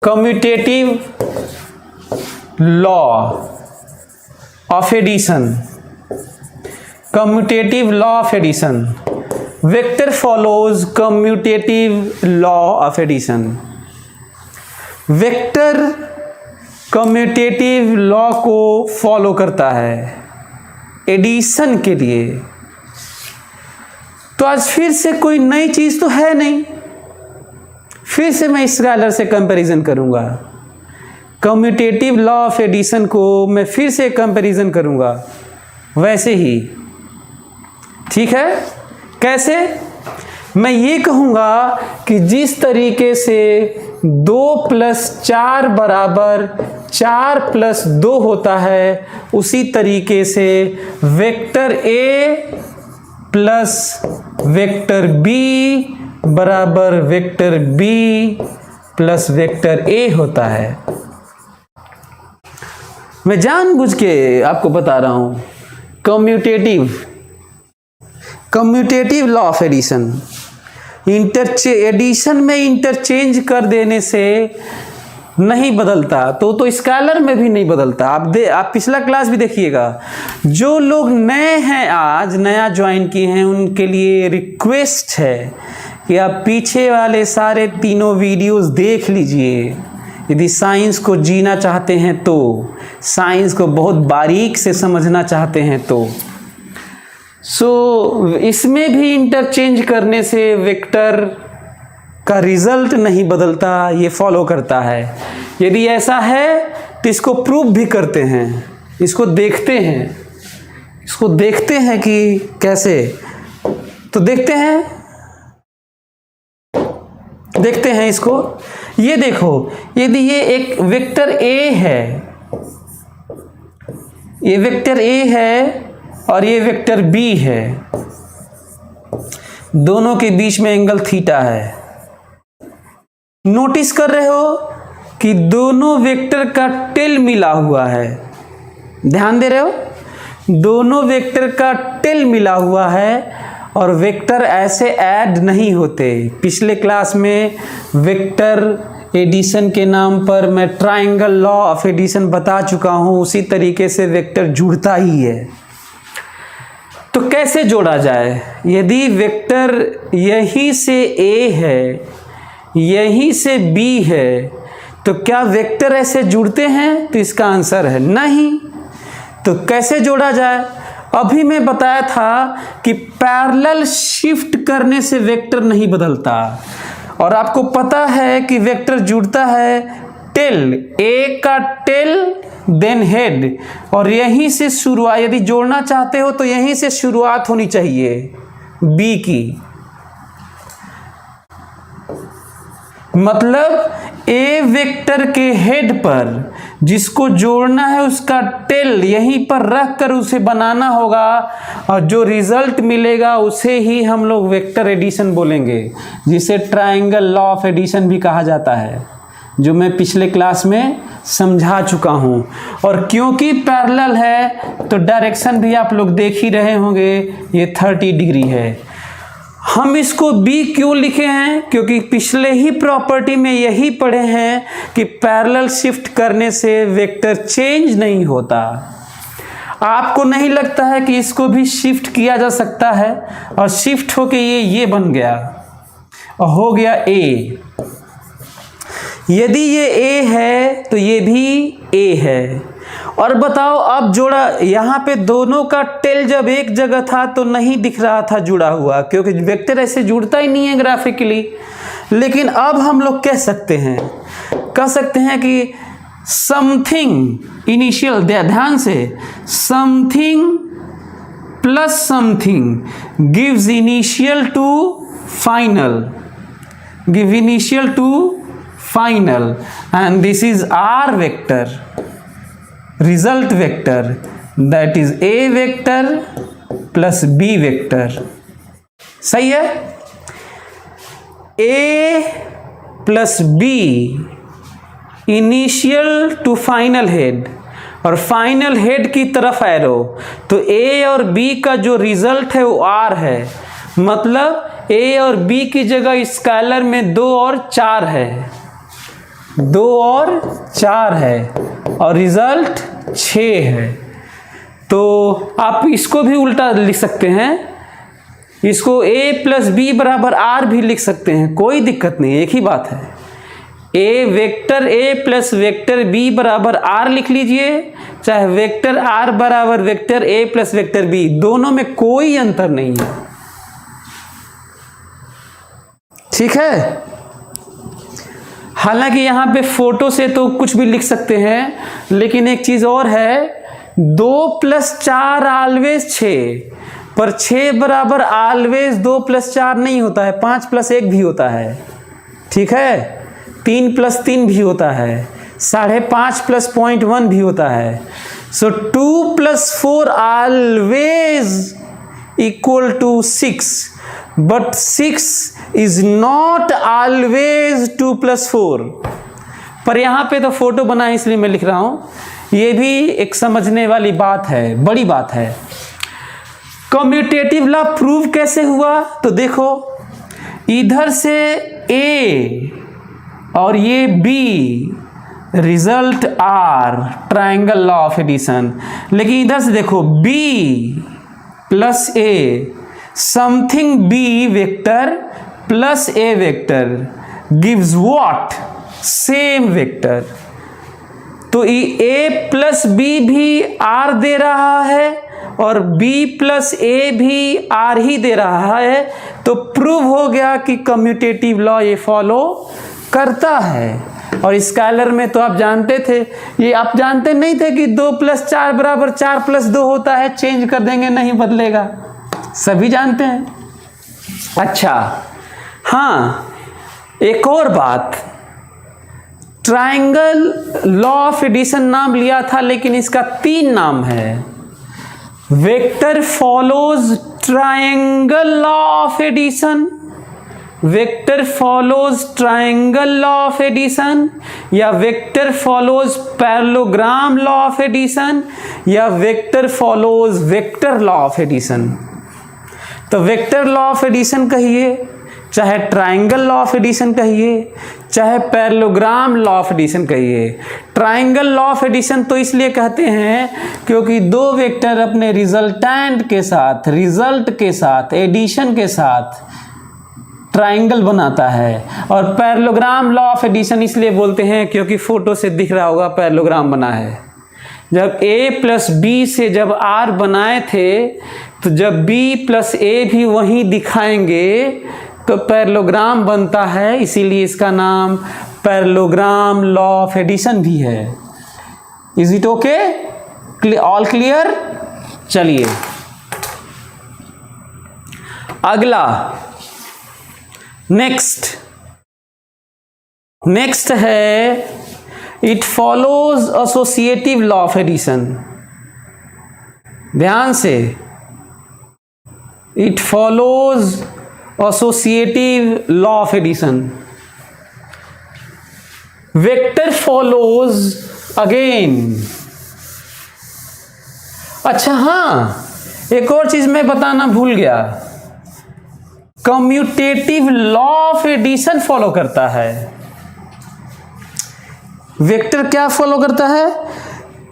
Commutative law of addition, commutative law of addition, vector follows commutative law of addition। Vector commutative law को follow करता है addition के लिए। तो आज फिर से कोई नई चीज तो है नहीं, फिर से मैं स्केलर से कंपैरिजन करूंगा। कम्यूटेटिव लॉ ऑफ एडिशन को मैं फिर से कंपैरिजन करूंगा वैसे ही, ठीक है। कैसे? मैं ये कहूँगा कि जिस तरीके से 2 + 4 बराबर 4 + 2 होता है, उसी तरीके से vector A plus vector B बराबर vector B plus vector A होता है। मैं जानबूझ के आपको बता रहा हूं commutative law of addition. Addition में इंटरचेंज कर देने से नहीं बदलता, तो स्केलर में भी नहीं बदलता। आप पिछला क्लास भी देखिएगा। जो लोग नए हैं, आज नया ज्वाइन किए हैं, उनके लिए रिक्वेस्ट है कि आप पीछे वाले सारे तीनों वीडियोस देख लीजिए। यदि साइंस को जीना चाहते हैं, तो साइंस को बहुत बारीक से समझना चाहते हैं तो इसमें भी इंटरचेंज करने से वेक्टर का रिजल्ट नहीं बदलता, ये फॉलो करता है। यदि ऐसा है तो इसको प्रूव भी करते हैं, इसको देखते हैं कि कैसे। तो देखते हैं इसको। ये देखो, यदि ये एक वेक्टर ए है, ये वेक्टर ए है और ये वेक्टर बी है, दोनों के बीच में एंगल थीटा है। नोटिस कर रहे हो कि दोनों वेक्टर का टेल मिला हुआ है। ध्यान दे रहे हो? दोनों वेक्टर का टेल मिला हुआ है और वेक्टर ऐसे ऐड नहीं होते। पिछले क्लास में वेक्टर एडिशन के नाम पर मैं ट्रायंगल लॉ ऑफ एडिशन बता चुका हूं। उसी तरीके से वेक्टर जुड़ता ही है। तो कैसे जोड़ा जाए? यदि वेक्टर यहीं से ए है, यहीं से बी है, तो क्या वेक्टर ऐसे जुड़ते हैं? तो इसका आंसर है नहीं। तो कैसे जोड़ा जाए? अभी मैं बताया था कि पैरेलल शिफ्ट करने से वेक्टर नहीं बदलता, और आपको पता है कि वेक्टर जुड़ता है टेल, ए का टेल देन हेड, और यहीं से शुरुआत, यदि जोड़ना चाहते हो तो यहीं से शुरुआत होनी चाहिए बी की। मतलब ए वेक्टर के हेड पर जिसको जोड़ना है उसका टेल यहीं पर रख कर उसे बनाना होगा, और जो रिजल्ट मिलेगा उसे ही हम लोग वेक्टर एडिशन बोलेंगे, जिसे ट्रायंगल लॉ ऑफ एडिशन भी कहा जाता है, जो मैं पिछले क्लास में समझा चुका हूं। और क्योंकि पैरेलल है तो डायरेक्शन भी आप लोग देख ही रहे होंगे, ये 30 डिग्री है। हम इसको B क्यों लिखे हैं? क्योंकि पिछले ही प्रॉपर्टी में यही पढ़े हैं कि पैरेलल शिफ्ट करने से वेक्टर चेंज नहीं होता। आपको नहीं लगता है कि इसको भी शिफ्ट किया जा सकता है, और शिफ्ट होके ये बन गया और हो गया A। यदि ये ए है तो ये भी ए है। और बताओ अब जोड़ा, यहाँ पे दोनों का टेल जब एक जगह था तो नहीं दिख रहा था जुड़ा हुआ, क्योंकि वेक्टर ऐसे जुड़ता ही नहीं है ग्राफिकली। लेकिन अब हम लोग कह सकते हैं कि समथिंग इनिशियल, ध्यान से, something plus something gives initial to final, give initial to final, and this is R vector, result vector, that is A vector plus B vector। सही है? A plus B initial to final head, और final head की तरफ arrow, तो A और B का जो result है वो R है। मतलब A और B की जगह स्केलर में 2 और 4 है, 2 और 4 है, और रिजल्ट 6 है। तो आप इसको भी उल्टा लिख सकते हैं, इसको A प्लस B बराबर R भी लिख सकते हैं, कोई दिक्कत नहीं, एक ही बात है। A vector A plus vector B बराबर R लिख लीजिए, चाहे वेक्टर R बराबर vector A plus vector B, दोनों में कोई अंतर नहीं है। ठीक है? हालांकि यहाँ पे फोटो से तो कुछ भी लिख सकते हैं, लेकिन एक चीज और है, 2 प्लस 4 ऑलवेज 6, पर 6 बराबर ऑलवेज 2 प्लस 4 नहीं होता है, 5 प्लस 1 भी होता है। ठीक है? 3 प्लस 3 भी होता है, 5.5 प्लस 0.1 भी होता है। So 2 plus 4 always equal to 6, but 6 is not always 2 plus 4। पर यहाँ पे तो फोटो बना है इसलिए मैं लिख रहा हूं। ये भी एक समझने वाली बात है, बड़ी बात है। कम्यूटेटिव लॉ प्रूव कैसे हुआ? तो देखो, इधर से A और ये B, result R, triangle law of addition. लेकिन इधर से देखो, B plus A, something B vector plus A vector gives what? Same vector. तो A प्लस B भी R दे रहा है और B प्लस A भी R ही दे रहा है, तो प्रूव हो गया कि कम्यूटेटिव लॉ ये फॉलो करता है। और स्केलर में तो आप जानते थे, ये आप जानते नहीं थे कि 2 प्लस 4 बराबर 4 प्लस 2 होता है, चेंज कर देंगे नहीं बदलेगा, सभी जानते हैं। अच्छा हाँ, एक और बात, ट्रायंगल लॉ ऑफ एडिशन नाम लिया था, लेकिन इसका 3 नाम है। Vector follows triangle law of addition, vector follows triangle law of addition, या vector follows parallelogram law of addition, या vector follows vector law of addition. तो वेक्टर लॉ ऑफ एडिशन कहिए, चाहे ट्रायंगल लॉ ऑफ एडिशन कहिए, चाहे parallelogram law of addition कहिए। Triangle law of addition तो इसलिए कहते हैं क्योंकि 2 वेक्टर अपने रिजल्टेंट के साथ, रिजल्ट के साथ, एडिशन के साथ ट्रायंगल बनाता है। और पैरेललोग्राम लॉ ऑफ एडिशन इसलिए बोलते हैं क्योंकि फोटो से दिख रहा होगा पैरेललोग्राम बना है। जब A प्लस B से जब R बनाए थे, तो जब B प्लस A भी वहीं दिखाएंगे तो पैरेललोग्राम बनता है, इसीलिए इसका नाम पैरेललोग्राम लॉ ऑफ एडिशन भी है। Is it okay? All clear? चलिए अगला, नेक्स्ट है, it follows associative law of addition. ध्यान से, it follows associative law of addition. Vector follows again. अच्छा हाँ, एक और चीज मैं बताना भूल गया, commutative law of addition follow करता है। वेक्टर क्या फॉलो करता है?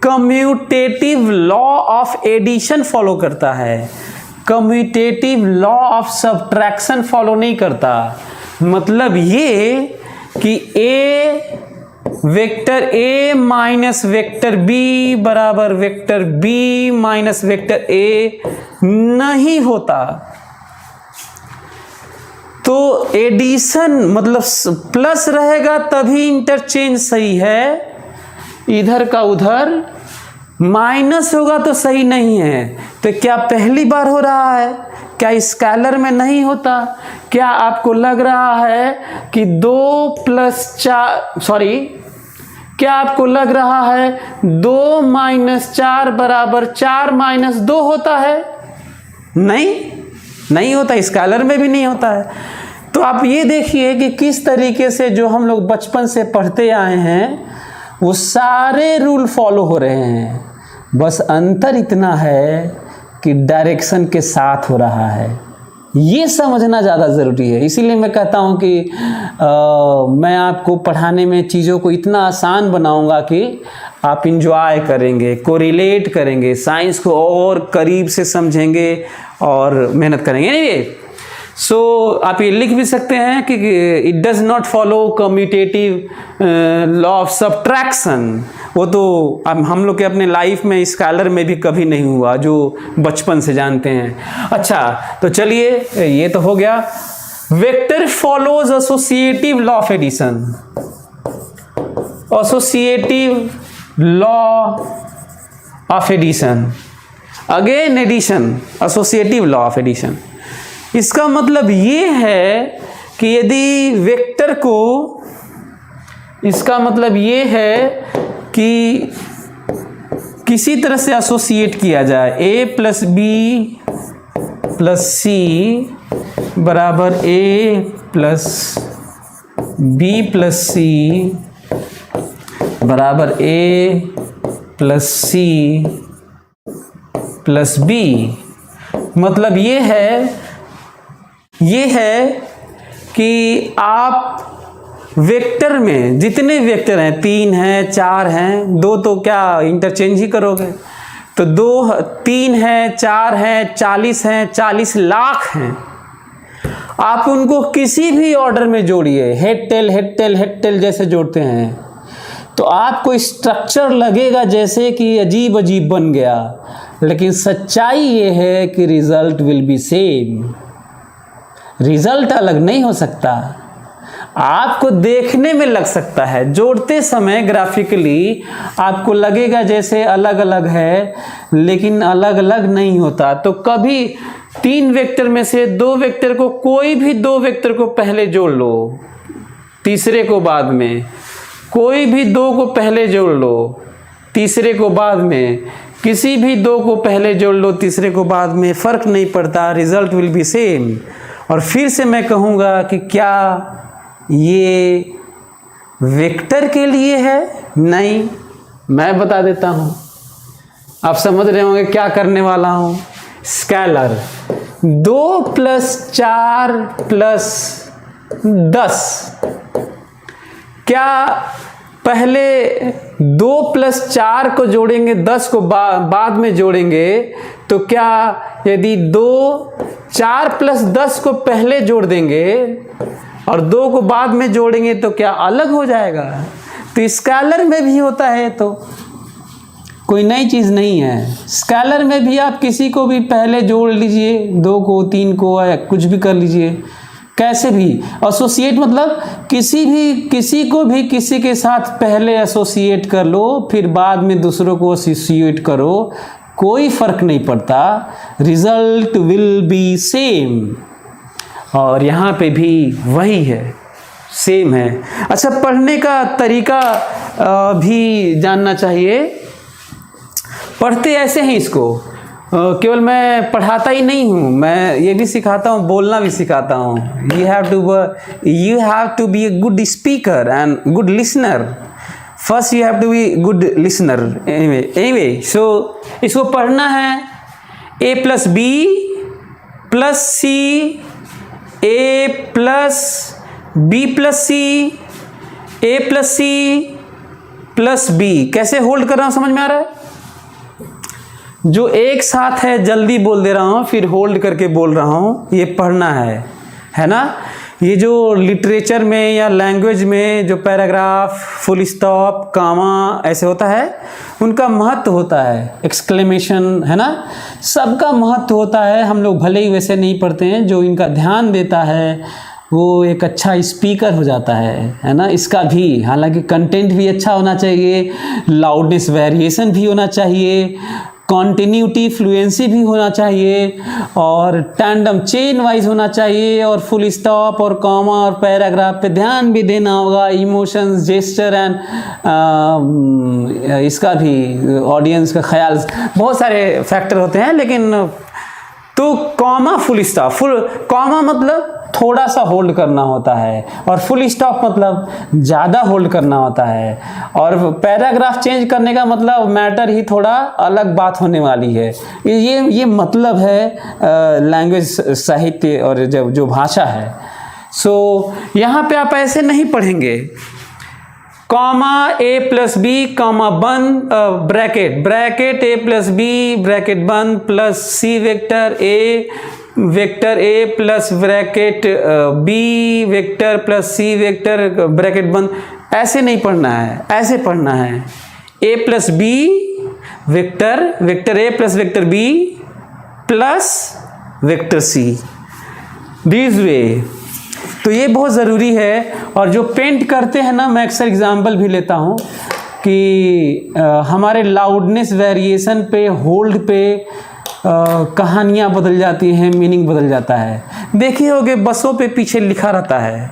Commutative law of addition follow करता है, commutative law of subtraction follow नहीं करता। मतलब ये कि A vector A minus vector B बराबर vector B minus vector A नहीं होता, तो एडिशन मतलब प्लस रहेगा तभी इंटरचेंज सही है, इधर का उधर माइनस होगा तो सही नहीं है। तो क्या पहली बार हो रहा है? क्या स्केलर में नहीं होता? क्या आपको लग रहा है कि क्या आपको लग रहा है 2 माइनस 4 बराबर 4 माइनस 2 होता है? नहीं होता, स्केलर में भी नहीं होता है। तो आप ये देखिए कि किस तरीके से जो हम लोग बचपन से पढ़ते आए हैं वो सारे रूल फॉलो हो रहे हैं, बस अंतर इतना है कि डायरेक्शन के साथ हो रहा है। ये समझना ज़्यादा ज़रूरी है। इसीलिए मैं कहता हूँ कि मैं आपको पढ़ाने में चीज़ों को इतना आसान बनाऊँगा कि आप इंजॉय करेंगे, कोरिलेट करेंगे, साइंस को और करीब से समझेंगे और मेहनत करेंगे। एनीवे, सो आप ये लिख भी सकते हैं कि it does not follow commutative law of subtraction. वो तो हम लोग के अपने लाइफ में स्कॉलर में भी कभी नहीं हुआ, जो बचपन से जानते हैं। अच्छा, तो चलिए ये तो हो गया। Vector follows associative law of addition, associative law of addition, again addition, associative law of addition. इसका मतलब ये है कि यदि वेक्टर को, इसका मतलब ये है कि किसी तरह से एसोसिएट किया जाए, a plus B plus C बराबर a plus B plus C बराबर a plus C plus B. मतलब ये है कि आप वेक्टर में जितने वेक्टर हैं, 3 हैं, 4 हैं, 2 तो क्या इंटरचेंज ही करोगे, तो 2, 3 हैं, 4 हैं, 40 हैं, 40 लाख हैं। आप उनको किसी भी ऑर्डर में जोड़िए, हेड टेल जैसे जोड़ते हैं, तो आपको स्ट्रक्चर लगेगा जैसे कि अजीब अजीब बन गया, लेकिन सच्चाई ये है कि result will be same. Result अलग नहीं हो सकता, आपको देखने में लग सकता है, जोड़ते समय ग्राफिकली आपको लगेगा जैसे अलग अलग है, लेकिन अलग अलग नहीं होता। तो कभी 3 वेक्टर में से 2 वेक्टर को, कोई भी 2 वेक्टर को पहले जोड़ लो, तीसरे को बाद में, कोई भी 2 को पहले जोड़ लो, तीसरे को बाद में, किसी भी 2 को पहले जोड़ लो, तीसरे को बाद में, फ़र्क नहीं पड़ता, रिजल्ट विल बी सेम। और फिर से मैं कहूँगा कि क्या ये वेक्टर के लिए है? नहीं, मैं बता देता हूँ, आप समझ रहे होंगे क्या करने वाला हूँ। स्केलर 2 प्लस 4 प्लस 10, क्या पहले 2 प्लस 4 को जोड़ेंगे, 10 को बाद में जोड़ेंगे, तो क्या यदि 4 प्लस 10 को पहले जोड़ देंगे और 2 को बाद में जोड़ेंगे तो क्या अलग हो जाएगा? तो स्केलर में भी होता है, तो कोई नई चीज़ नहीं है। स्केलर में भी आप किसी को भी पहले जोड़ लीजिए, 2 को, 3 को, या कुछ भी कर लीजिए, कैसे भी। एसोसिएट मतलब किसी को भी किसी के साथ पहले एसोसिएट कर लो, फिर बाद में दूसरों को एसोसिएट करो, कोई फर्क नहीं पड़ता, रिजल्ट विल बी सेम। और यहाँ पे भी वही है, सेम है। अच्छा, पढ़ने का तरीका भी जानना चाहिए। पढ़ते ऐसे हैं इसको, केवल मैं पढ़ाता ही नहीं हूँ, मैं ये भी सिखाता हूँ, बोलना भी सिखाता हूँ। You have to be a good speaker and good listener. First you have to be good listener. Anyway, so इसको पढ़ना है, a plus B plus C, a plus B plus C, a plus C plus B. कैसे hold कर रहा हूँ समझ में आ रहा है? जो एक साथ है जल्दी बोल दे रहा हूँ, फिर होल्ड करके बोल रहा हूँ, ये पढ़ना है ना। ये जो लिटरेचर में या लैंग्वेज में जो पैराग्राफ, फुल स्टॉप, कामा ऐसे होता है, उनका महत्व होता है, एक्सक्लेमेशन, है ना, सबका महत्व होता है। हम लोग भले ही वैसे नहीं पढ़ते हैं, जो इनका ध्यान देता है वो एक अच्छा स्पीकर हो जाता है ना। इसका भी हालांकि कंटेंट भी अच्छा होना चाहिए, लाउडनेस वेरिएशन भी होना चाहिए, कॉन्टिन्यूटी फ्लुएंसी भी होना चाहिए, और टैंडम चेन वाइज होना चाहिए, और फुल स्टॉप और कॉमा और पैराग्राफ पे ध्यान भी देना होगा, इमोशंस, जेस्चर एंड इसका भी ऑडियंस का ख्याल, बहुत सारे फैक्टर होते हैं। लेकिन तो कॉमा, फुल स्टॉप, कॉमा मतलब थोड़ा सा होल्ड करना होता है, और फुल स्टॉप मतलब ज़्यादा होल्ड करना होता है, और पैराग्राफ चेंज करने का मतलब मैटर ही थोड़ा अलग बात होने वाली है। ये मतलब है लैंग्वेज, साहित्य और जो भाषा है। सो यहाँ पे आप ऐसे नहीं पढ़ेंगे, comma A plus B comma बंद bracket A plus B bracket बंद plus C vector A plus bracket B vector plus C vector bracket बंद, ऐसे नहीं पढ़ना है, ऐसे पढ़ना है A plus B vector A plus vector B plus vector C, this way. तो ये बहुत ज़रूरी है। और जो पेंट करते हैं ना, मैं अक्सर एग्जाम्पल भी लेता हूँ कि हमारे लाउडनेस वेरिएशन पे, होल्ड पे कहानियाँ बदल जाती हैं, मीनिंग बदल जाता है। देखिए होगे बसों पे पीछे लिखा रहता है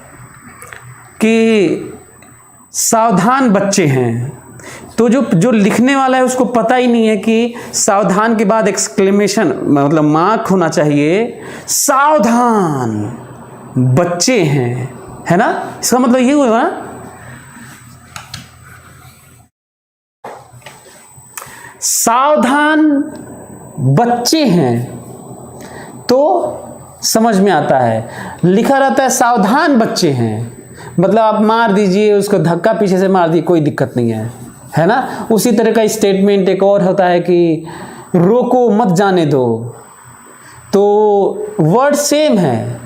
कि सावधान बच्चे हैं, तो जो लिखने वाला है उसको पता ही नहीं है कि सावधान के बाद एक्सक्लेमेशन मतलब मार्क होना चाहिए, सावधान बच्चे हैं, है ना। इसका मतलब ये हुआ ना, सावधान बच्चे हैं तो समझ में आता है। लिखा रहता है सावधान बच्चे हैं, मतलब आप मार दीजिए उसको, धक्का पीछे से मार दीजिए, कोई दिक्कत नहीं है ना। उसी तरह का स्टेटमेंट एक और होता है कि रोको मत जाने दो, तो वर्ड सेम है,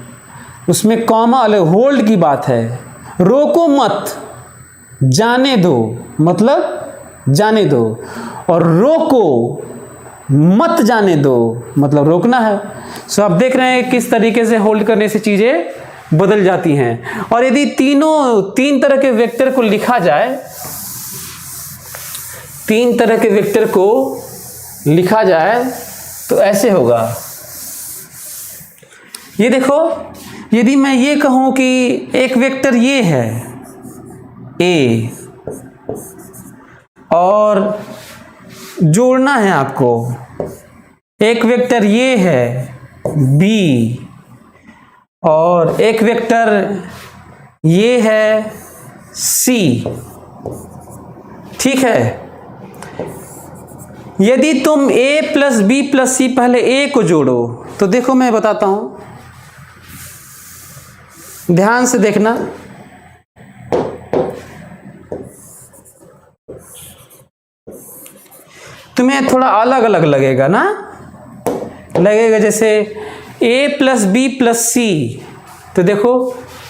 उसमें कॉमा अलग, होल्ड की बात है। रोको मत जाने दो मतलब जाने दो, और रोको मत जाने दो मतलब रोकना है। सो आप देख रहे हैं किस तरीके से होल्ड करने से चीज़ें बदल जाती हैं। और यदि तीन तरह के वेक्टर को लिखा जाए, तीन तरह के वेक्टर को लिखा जाए तो ऐसे होगा। ये देखो, यदि मैं ये कहूं कि एक वेक्टर ये है ए, और जोड़ना है आपको, एक वेक्टर ये है बी, और एक वेक्टर ये है सी, ठीक है। यदि तुम ए प्लस बी प्लस सी पहले ए को जोड़ो तो देखो मैं बताता हूं, ध्यान से देखना। तुम्हें थोड़ा अलग अलग लगेगा ना, लगेगा जैसे a plus B plus C, तो देखो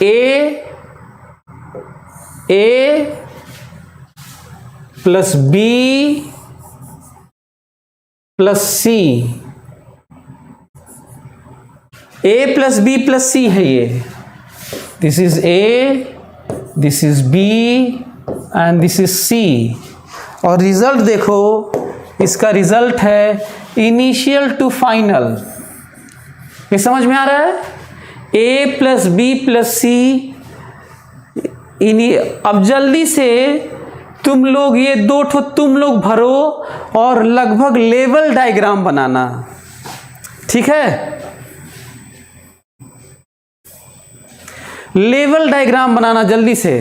a plus B plus C, a plus B plus C है ये, this is a, this is b and this is c। और रिजल्ट देखो, इसका रिजल्ट है इनिशियल टू फाइनल। ये समझ में आ रहा है, a प्लस बी प्लस सी। अब जल्दी से तुम लोग ये दो ठो तुम लोग भरो और लगभग लेवल डायग्राम बनाना, ठीक है। लेवल डायग्राम बनाना जल्दी से,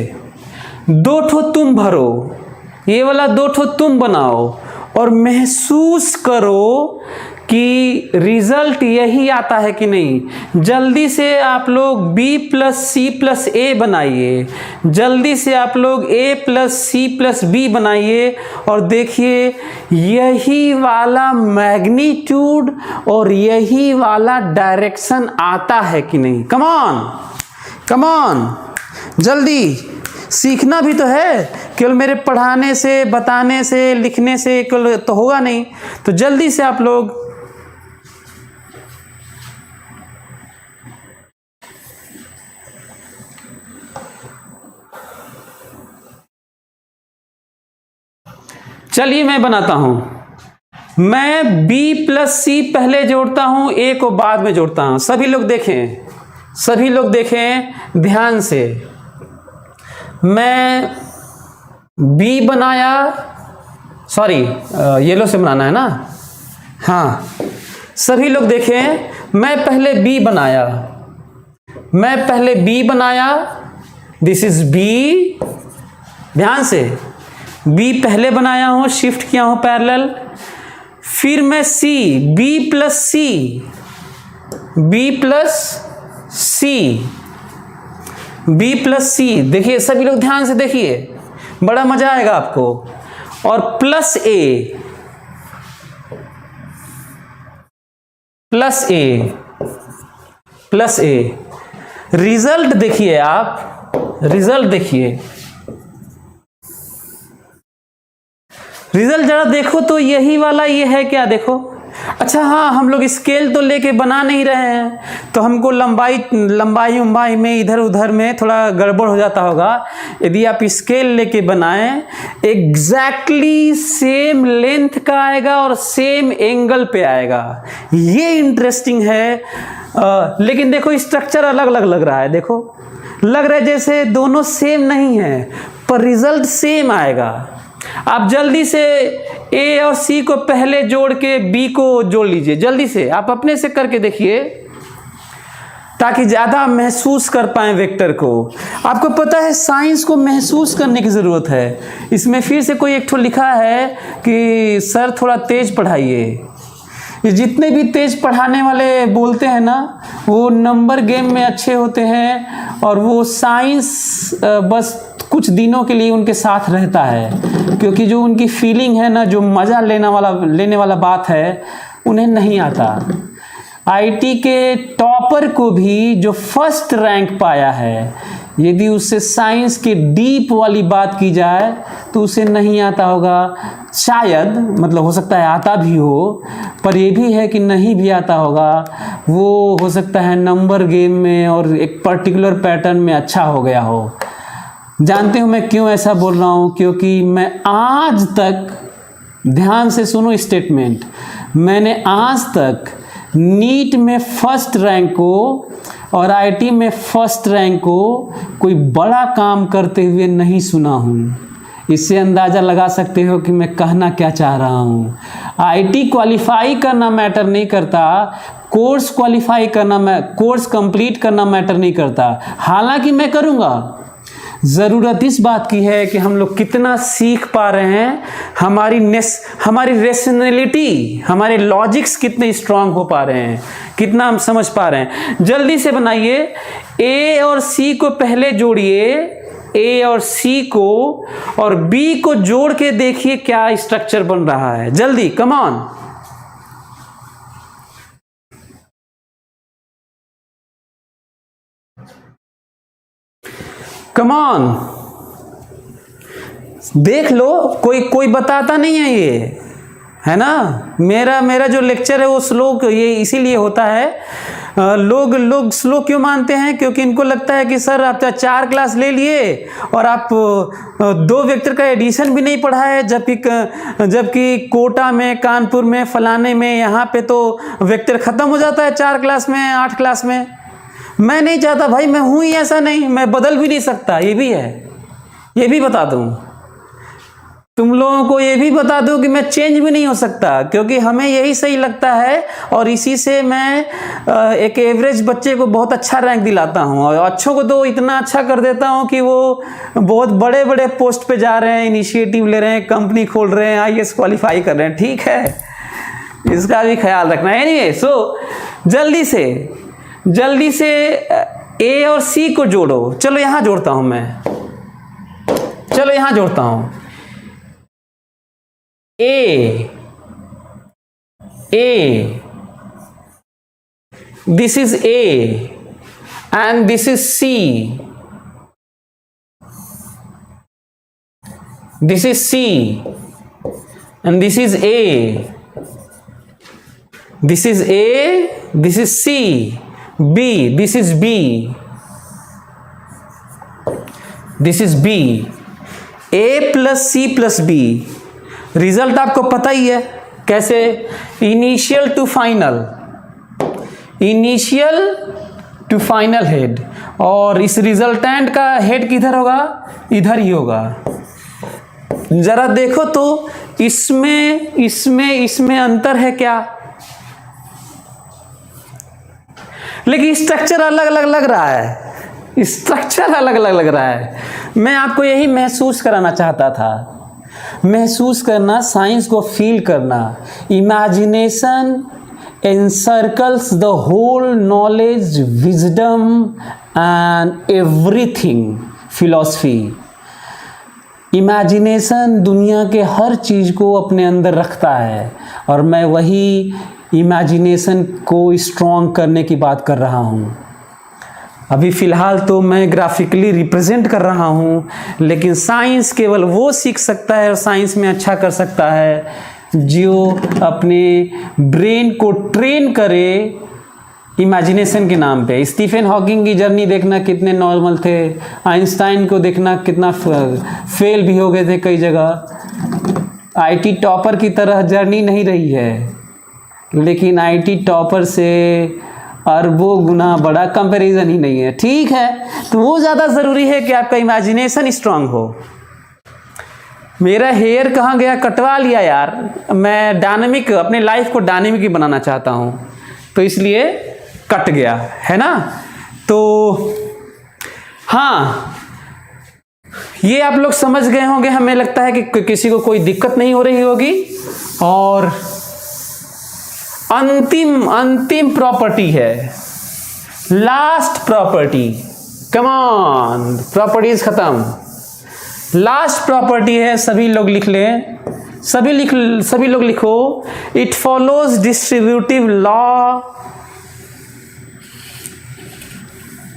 दो ठो तुम भरो, ये वाला दो ठो तुम बनाओ, और महसूस करो कि रिजल्ट यही आता है कि नहीं। जल्दी से आप लोग b plus C plus A बनाइए, जल्दी से आप लोग a plus C plus B बनाइए, और देखिए यही वाला मैग्नीट्यूड और यही वाला डायरेक्शन आता है कि नहीं। कम ऑन, कम ऑन, जल्दी सीखना भी तो है, केवल मेरे पढ़ाने से, बताने से, लिखने से केवल तो होगा नहीं। तो जल्दी से आप लोग चलिए मैं बनाता हूं। मैं B प्लस C पहले जोड़ता हूं, A को बाद में जोड़ता हूं। सभी लोग देखें, सभी लोग देखें ध्यान से। मैं B बनाया, सॉरी येलो से बनाना है ना, हाँ सभी लोग देखें। मैं पहले B बनाया, मैं पहले B बनाया, दिस इज B, ध्यान से B पहले बनाया हूं, शिफ्ट किया हूं पैरेलल। फिर मैं C, B plus C, B plus C, B plus C, देखिए सभी लोग ध्यान से देखिए, बड़ा मजा आएगा आपको। और plus A, plus A, plus A, result देखिए आप, रिजल्ट देखिए, रिजल्ट जरा देखो तो यही वाला ये है क्या, देखो। अच्छा हाँ, हम लोग स्केल तो लेके बना नहीं रहे हैं, तो हमको लंबाई उम्बाई में इधर उधर में थोड़ा गड़बड़ हो जाता होगा। यदि आप स्केल लेके बनाएं, एग्जैक्टली सेम लेंथ का आएगा और सेम एंगल पे आएगा, ये इंटरेस्टिंग है। लेकिन देखो स्ट्रक्चर अलग अलग लग रहा है, देखो लग रहा है जैसे दोनों सेम नहीं है, पर रिजल्ट सेम आएगा। आप जल्दी से A और C को पहले जोड़ के B को जोड़ लीजिए, जल्दी से आप अपने से करके देखिए, ताकि ज़्यादा महसूस कर पाएं वेक्टर को। आपको पता है साइंस को महसूस करने की ज़रूरत है। इसमें फिर से कोई एक ठो लिखा है कि सर थोड़ा तेज पढ़ाइए। ये जितने भी तेज पढ़ाने वाले बोलते हैं ना, वो नंबर गेम में अच्छे होते हैं, और वो साइंस बस कुछ दिनों के लिए उनके साथ रहता है, क्योंकि जो उनकी फीलिंग है ना, जो मज़ा लेने वाला बात है, उन्हें नहीं आता। आईटी के टॉपर को भी जो फर्स्ट रैंक पाया है, यदि उससे साइंस की डीप वाली बात की जाए तो उसे नहीं आता होगा, शायद, मतलब हो सकता है आता भी हो, पर यह भी है कि नहीं भी आता होगा। वो हो सकता है नंबर गेम में और एक पर्टिकुलर पैटर्न में अच्छा हो गया हो। जानते हो मैं क्यों ऐसा बोल रहा हूँ? क्योंकि मैं आज तक, ध्यान से सुनो स्टेटमेंट, मैंने आज तक नीट में फर्स्ट रैंक को और आईटी में फर्स्ट रैंक को कोई बड़ा काम करते हुए नहीं सुना हूँ। इससे अंदाज़ा लगा सकते हो कि मैं कहना क्या चाह रहा हूँ। आईटी क्वालिफाई करना मैटर नहीं करता, कोर्स क्वालिफाई करना, कोर्स कंप्लीट करना मैटर नहीं करता। हालांकि मैं करूँगा, ज़रूरत इस बात की है कि हम लोग कितना सीख पा रहे हैं, हमारी रेशनैलिटी, हमारे लॉजिक्स कितने स्ट्रांग हो पा रहे हैं, कितना हम समझ पा रहे हैं। जल्दी से बनाइए, ए और सी को पहले जोड़िए, ए और सी को, और बी को जोड़ के देखिए क्या स्ट्रक्चर बन रहा है। जल्दी, कम ऑन। कम ऑन, देख लो, कोई बताता नहीं है, ये है ना। मेरा जो लेक्चर है वो स्लो ये इसीलिए होता है। लोग स्लो क्यों मानते हैं? क्योंकि इनको लगता है कि सर आप 4 क्लास ले लिए और आप 2 वेक्टर का एडिशन भी नहीं पढ़ा है, जबकि कोटा में, कानपुर में, फलाने में, यहाँ पे तो वेक्टर ख़त्म हो जाता है 4 क्लास में, 8 क्लास में। मैं नहीं चाहता भाई, मैं हूँ ही ऐसा नहीं, मैं बदल भी नहीं सकता, ये भी है, ये भी बता दूँ तुम लोगों को, ये भी बता दूं कि मैं चेंज भी नहीं हो सकता, क्योंकि हमें यही सही लगता है और इसी से मैं एक एवरेज बच्चे को बहुत अच्छा रैंक दिलाता हूं, और अच्छों को तो इतना अच्छा कर देता हूं कि वो बहुत बड़े बड़े पोस्ट पे जा रहे हैं, इनिशिएटिव ले रहे हैं, कंपनी खोल रहे हैं, आईएएस क्वालिफाई कर रहे हैं। ठीक है, इसका भी ख्याल रखना है। एनीवे, सो जल्दी से ए और सी को जोड़ो। चलो यहां जोड़ता हूं मैं, चलो यहां जोड़ता हूं। A, this is A and this is C. This is C, and this is A. This is A, this is C. B, this is B. This is B. A plus C plus B. Result आपको पता ही है कैसे, initial to final, initial to final head, और इस resultant का head किधर होगा, इधर ही होगा। जरा देखो तो इसमें अंतर है क्या, लेकिन स्ट्रक्चर अलग अलग लग रहा है, स्ट्रक्चर अलग अलग लग रहा है। मैं आपको यही महसूस कराना चाहता था, महसूस करना, साइंस को फील करना। Imagination encircles the whole knowledge, wisdom and everything philosophy. Imagination दुनिया के हर चीज़ को अपने अंदर रखता है, और मैं वही इमेजिनेशन को स्ट्रॉन्ग करने की बात कर रहा हूँ। अभी फ़िलहाल तो मैं ग्राफिकली रिप्रेजेंट कर रहा हूँ, लेकिन साइंस केवल वो सीख सकता है और साइंस में अच्छा कर सकता है जो अपने ब्रेन को ट्रेन करे इमेजिनेशन के नाम पे। स्टीफन हॉकिंग की जर्नी देखना कितने नॉर्मल थे, आइंस्टाइन को देखना कितना फेल भी हो गए थे कई जगह। आईटी टॉपर की तरह जर्नी नहीं रही है, लेकिन आईटी टॉपर से अरबों गुना बड़ा कंपैरिजन ही नहीं है। ठीक है, तो वो ज़्यादा ज़रूरी है कि आपका इमेजिनेशन स्ट्रांग हो। मेरा हेयर कहाँ गया, कटवा लिया यार। मैं डायनामिक, अपने लाइफ को डायनामिक ही बनाना चाहता हूँ, तो इसलिए कट गया है ना। तो हाँ, ये आप लोग समझ गए होंगे, हमें लगता है कि किसी को कोई दिक्कत नहीं हो रही होगी। और अंतिम प्रॉपर्टी है, last property. Come on, properties खत्म, लास्ट प्रॉपर्टी है। सभी लोग लिख लें, सभी लोग लिखो। It follows distributive law,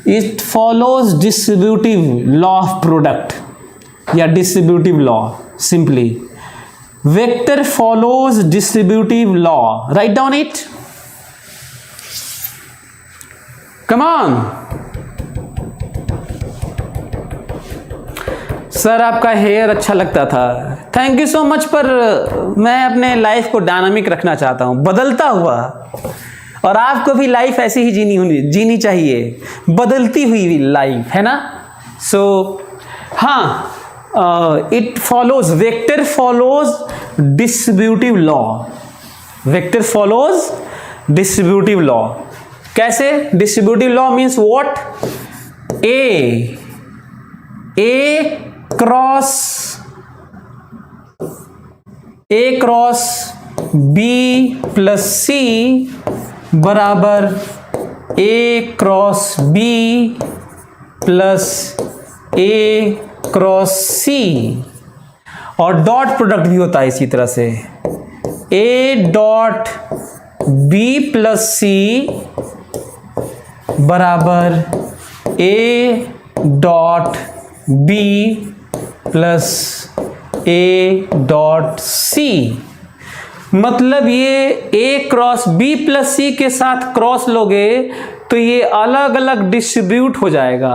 it follows distributive law of product या distributive law. Simply vector follows distributive law, write down it, come on. Sir आपका हेयर अच्छा लगता था, थैंक यू सो मच, पर मैं अपने लाइफ को डायनामिक रखना चाहता हूँ, बदलता हुआ। और आपको भी लाइफ ऐसी ही जीनी चाहिए, बदलती हुई लाइफ, है ना। सो हाँ, it follows, vector follows distributive law, vector follows distributive law. कैसे? Distributive law means what, A cross B plus C बराबर A cross B plus A cross C, और डॉट प्रोडक्ट भी होता है इसी तरह से, A dot B plus C बराबर A dot B plus A dot C. मतलब ये A cross B plus C के साथ क्रॉस लोगे तो ये अलग अलग डिस्ट्रीब्यूट हो जाएगा।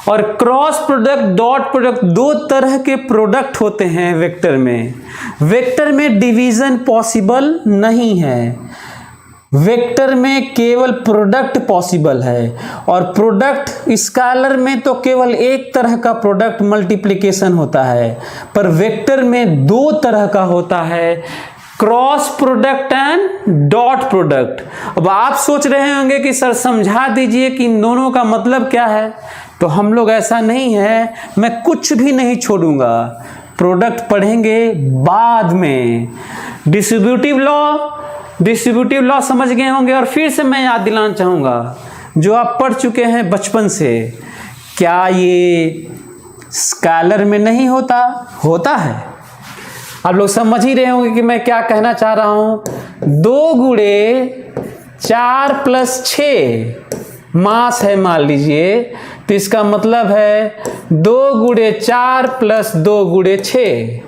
और क्रॉस प्रोडक्ट, डॉट प्रोडक्ट, दो तरह के प्रोडक्ट होते हैं वेक्टर में। वेक्टर में डिवीजन पॉसिबल नहीं है, वेक्टर में केवल प्रोडक्ट पॉसिबल है। और प्रोडक्ट स्केलर में तो केवल एक तरह का प्रोडक्ट मल्टीप्लिकेशन होता है, पर वेक्टर में दो तरह का होता है, cross product and dot product. अब आप सोच रहे होंगे कि सर समझा दीजिए कि इन दोनों का मतलब क्या है। तो हम लोग ऐसा नहीं है, मैं कुछ भी नहीं छोड़ूंगा, प्रोडक्ट पढ़ेंगे बाद में। डिस्ट्रीब्यूटिव लॉ समझ गए होंगे। और फिर से मैं याद दिलाना चाहूँगा, जो आप पढ़ चुके हैं बचपन से, क्या ये स्केलर में नहीं होता? होता है। आप लोग समझ ही रहे होंगे कि मैं क्या कहना चाह रहा हूँ। 2 गुणे 4 + 6 मास है मान लीजिए, तो इसका मतलब है 2 गुणे 4 प्लस 2 गुणे 6।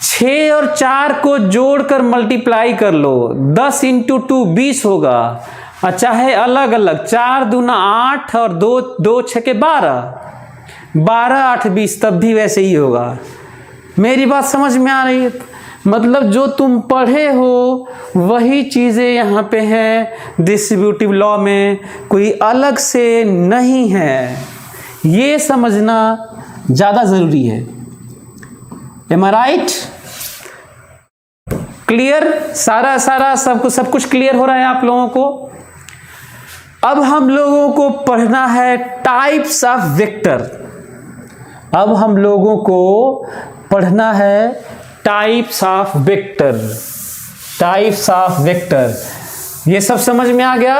6 और 4 को जोड़कर मल्टीप्लाई कर लो, 10 इंटू 2 20 होगा। अच्छा है अलग अलग, 4 दूना 8 और 2 6 12, 12 8 20, तब भी वैसे ही होगा। मेरी बात समझ में आ रही है? मतलब जो तुम पढ़े हो वही चीज़ें यहाँ पे हैं डिस्ट्रीब्यूटिव लॉ में, कोई अलग से नहीं है। ये समझना ज़्यादा ज़रूरी है। Am I right? क्लियर? सारा सब कुछ क्लियर हो रहा है आप लोगों को? अब हम लोगों को पढ़ना है टाइप्स ऑफ वेक्टर। अब हम लोगों को पढ़ना है types of vector. Types of vector, ये सब समझ में आ गया?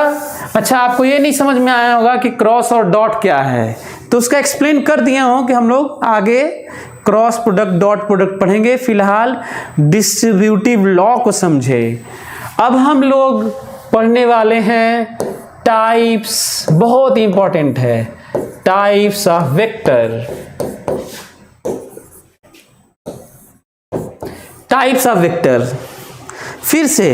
अच्छा, आपको ये नहीं समझ में आया होगा कि क्रॉस और डॉट क्या है, तो उसका एक्सप्लेन कर दिया हूं कि हम लोग आगे क्रॉस प्रोडक्ट डॉट प्रोडक्ट पढ़ेंगे। फिलहाल डिस्ट्रीब्यूटिव लॉ को समझे। अब हम लोग पढ़ने वाले हैं टाइप्स, बहुत इंपॉर्टेंट है, types of vector. Types of vector, फिर से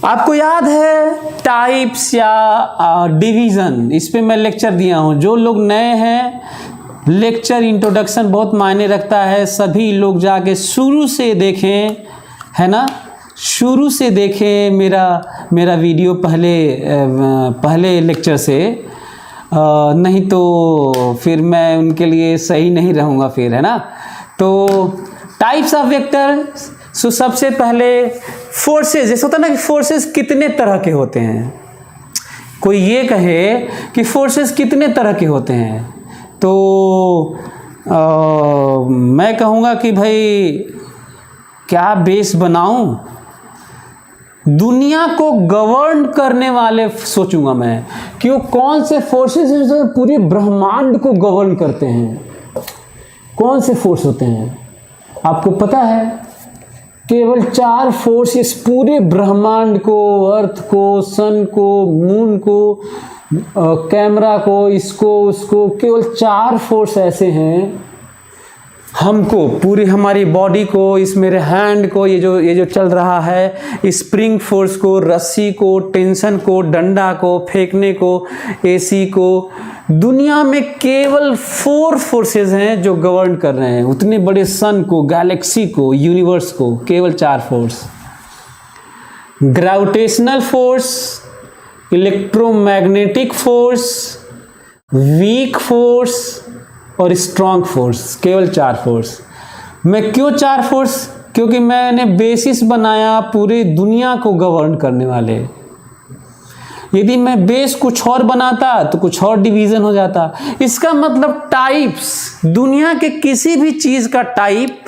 आपको याद है टाइप्स या डिवीज़न, इस पे मैं लेक्चर दिया हूं। जो लोग नए हैं, लेक्चर इंट्रोडक्शन बहुत मायने रखता है, सभी लोग जाके शुरू से देखें, है ना, शुरू से देखें मेरा वीडियो पहले लेक्चर से, नहीं तो फिर मैं उनके लिए सही नहीं रहूँगा फिर, है ना। तो टाइप्स ऑफ वेक्टर, सो सबसे पहले फोर्सेस, जैसे होता है ना कि फोर्सेस कितने तरह के होते हैं, कोई ये कहे कि फोर्सेस कितने तरह के होते हैं, तो मैं कहूँगा कि भाई क्या बेस बनाऊं, दुनिया को गवर्न करने वाले सोचूंगा मैं कि वो कौन से फोर्सेस हैं जो पूरे ब्रह्मांड को गवर्न करते हैं। कौन से फोर्स होते हैं आपको पता है? केवल 4 फोर्स इस पूरे ब्रह्मांड को, अर्थ को, सन को, मून को, कैमरा को, इसको उसको, केवल 4 फोर्स ऐसे हैं हमको, पूरी हमारी बॉडी को, इस मेरे हैंड को, ये जो चल रहा है, स्प्रिंग फोर्स को, रस्सी को, टेंशन को, डंडा को, फेंकने को, एसी को, दुनिया में केवल 4 फोर्सेस हैं जो गवर्न कर रहे हैं उतने बड़े सन को, गैलेक्सी को, यूनिवर्स को, केवल 4 force. Gravitational force, electromagnetic force, weak force और स्ट्रॉन्ग फोर्स, केवल 4 फोर्स। मैं क्यों 4 फोर्स? क्योंकि मैंने बेसिस बनाया पूरी दुनिया को गवर्न करने वाले। यदि मैं बेस कुछ और बनाता तो कुछ और डिवीजन हो जाता। इसका मतलब टाइप्स, दुनिया के किसी भी चीज़ का टाइप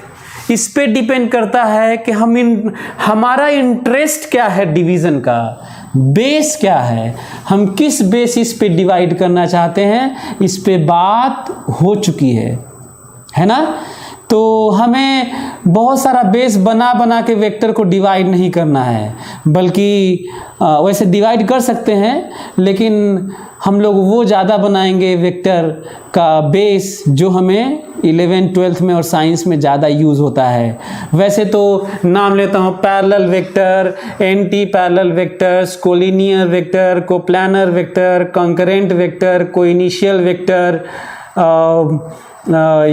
इस पे डिपेंड करता है कि हमारा इंटरेस्ट क्या है, डिवीज़न का बेस क्या है, हम किस बेसिस पे डिवाइड करना चाहते हैं, इस पे बात हो चुकी है ना। तो हमें बहुत सारा बेस बना के वेक्टर को डिवाइड नहीं करना है, बल्कि वैसे डिवाइड कर सकते हैं, लेकिन हम लोग वो ज़्यादा बनाएंगे वेक्टर का बेस जो हमें 11th 12th में और साइंस में ज़्यादा यूज़ होता है। वैसे तो नाम लेता हूँ parallel vector, anti parallel vectors, collinear vector, coplanar vector, concurrent vector, coinitial vector,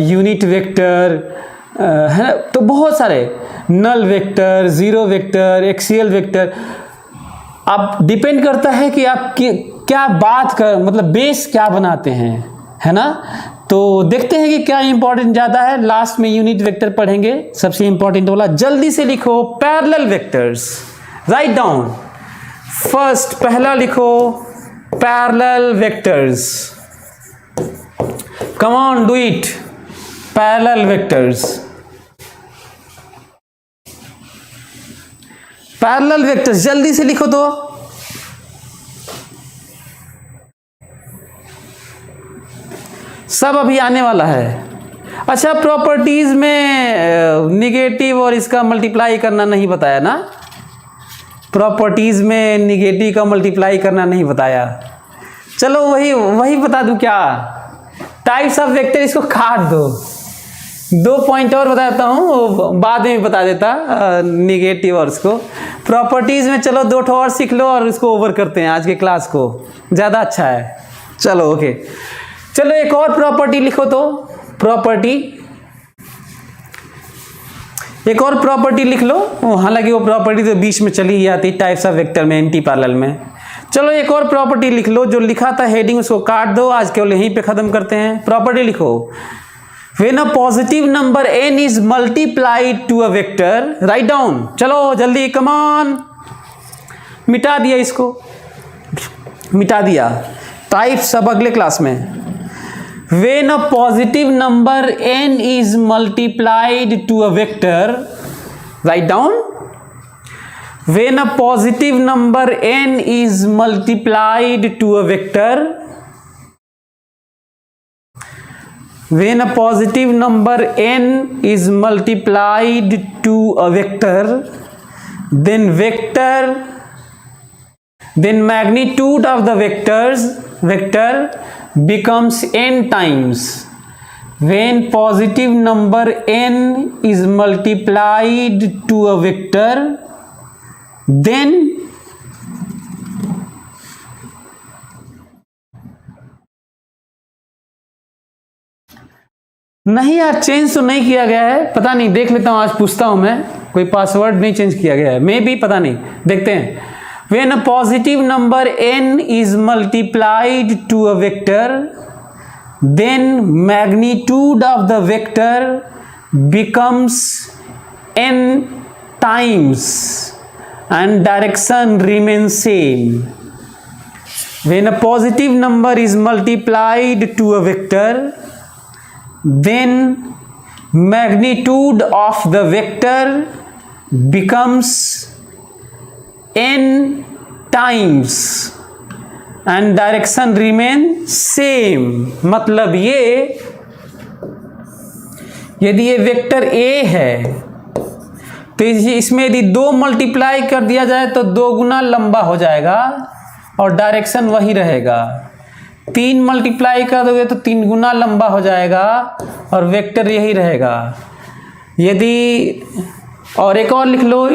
unit vector, है। तो बहुत सारे, null vector, zero vector, axial vector. अब डिपेंड करता है कि आप क्या बात कर, मतलब बेस क्या बनाते हैं, है ना। तो देखते हैं कि क्या इंपॉर्टेंट ज़्यादा है। लास्ट में यूनिट वेक्टर पढ़ेंगे, सबसे इंपॉर्टेंट वाला। जल्दी से लिखो parallel vectors, write down. First पहला लिखो parallel vectors, come on do it. Parallel vectors, parallel vectors, जल्दी से लिखो तो। सब अभी आने वाला है। अच्छा, प्रॉपर्टीज में निगेटिव और इसका मल्टीप्लाई करना नहीं बताया ना। प्रॉपर्टीज में निगेटिव का मल्टीप्लाई करना नहीं बताया। चलो वही बता दूं क्या, टाइप्स ऑफ वेक्टर, इसको काट दो। 2 पॉइंट और बताता हूँ, बाद में बता देता निगेटिव और उसको। प्रॉपर्टीज में चलो 2 ठो और सीख लो और इसको ओवर करते हैं आज के क्लास को, ज़्यादा अच्छा है। चलो ओके, चलो एक और प्रॉपर्टी लिखो तो, प्रॉपर्टी, एक और प्रॉपर्टी लिख लो। हालांकि वो प्रॉपर्टी तो बीच में चली ही आती टाइप्स ऑफ वेक्टर में, एंटी पैरेलल में। चलो एक और प्रॉपर्टी लिख लो, जो लिखा था हेडिंग उसको काट दो, आज केवल यहीं पे खत्म करते हैं। प्रॉपर्टी लिखो, when a positive number n is multiplied to a vector, right down. चलो जल्दी, कम ऑन, मिटा दिया इसको, मिटा दिया। टाइप सब अगले क्लास में। When a positive number n is multiplied to a vector, write down. When a positive number n is multiplied to a vector, when a positive number n is multiplied to a vector, then magnitude of the vector becomes n times. When positive number n is multiplied to a vector, then नहीं यार, change तो नहीं किया गया है, पता नहीं, देख लेता हूँ, आज पूछता हूँ मैं, कोई पासवर्ड नहीं चेंज किया गया है, मे भी, पता नहीं, देखते हैं। When a positive number n is multiplied to a vector, then magnitude of the vector becomes n times and direction remains same. When a positive number is multiplied to a vector, then magnitude of the vector becomes n times and direction remain same। मतलब ये, यदि ये vector a है तो इसमें यदि 2 multiply कर दिया जाए तो 2 गुना लंबा हो जाएगा और डायरेक्शन वही रहेगा। 3 मल्टीप्लाई कर दोगे तो 3 गुना लंबा हो जाएगा और वेक्टर यही रहेगा। यदि, और एक और लिख लो,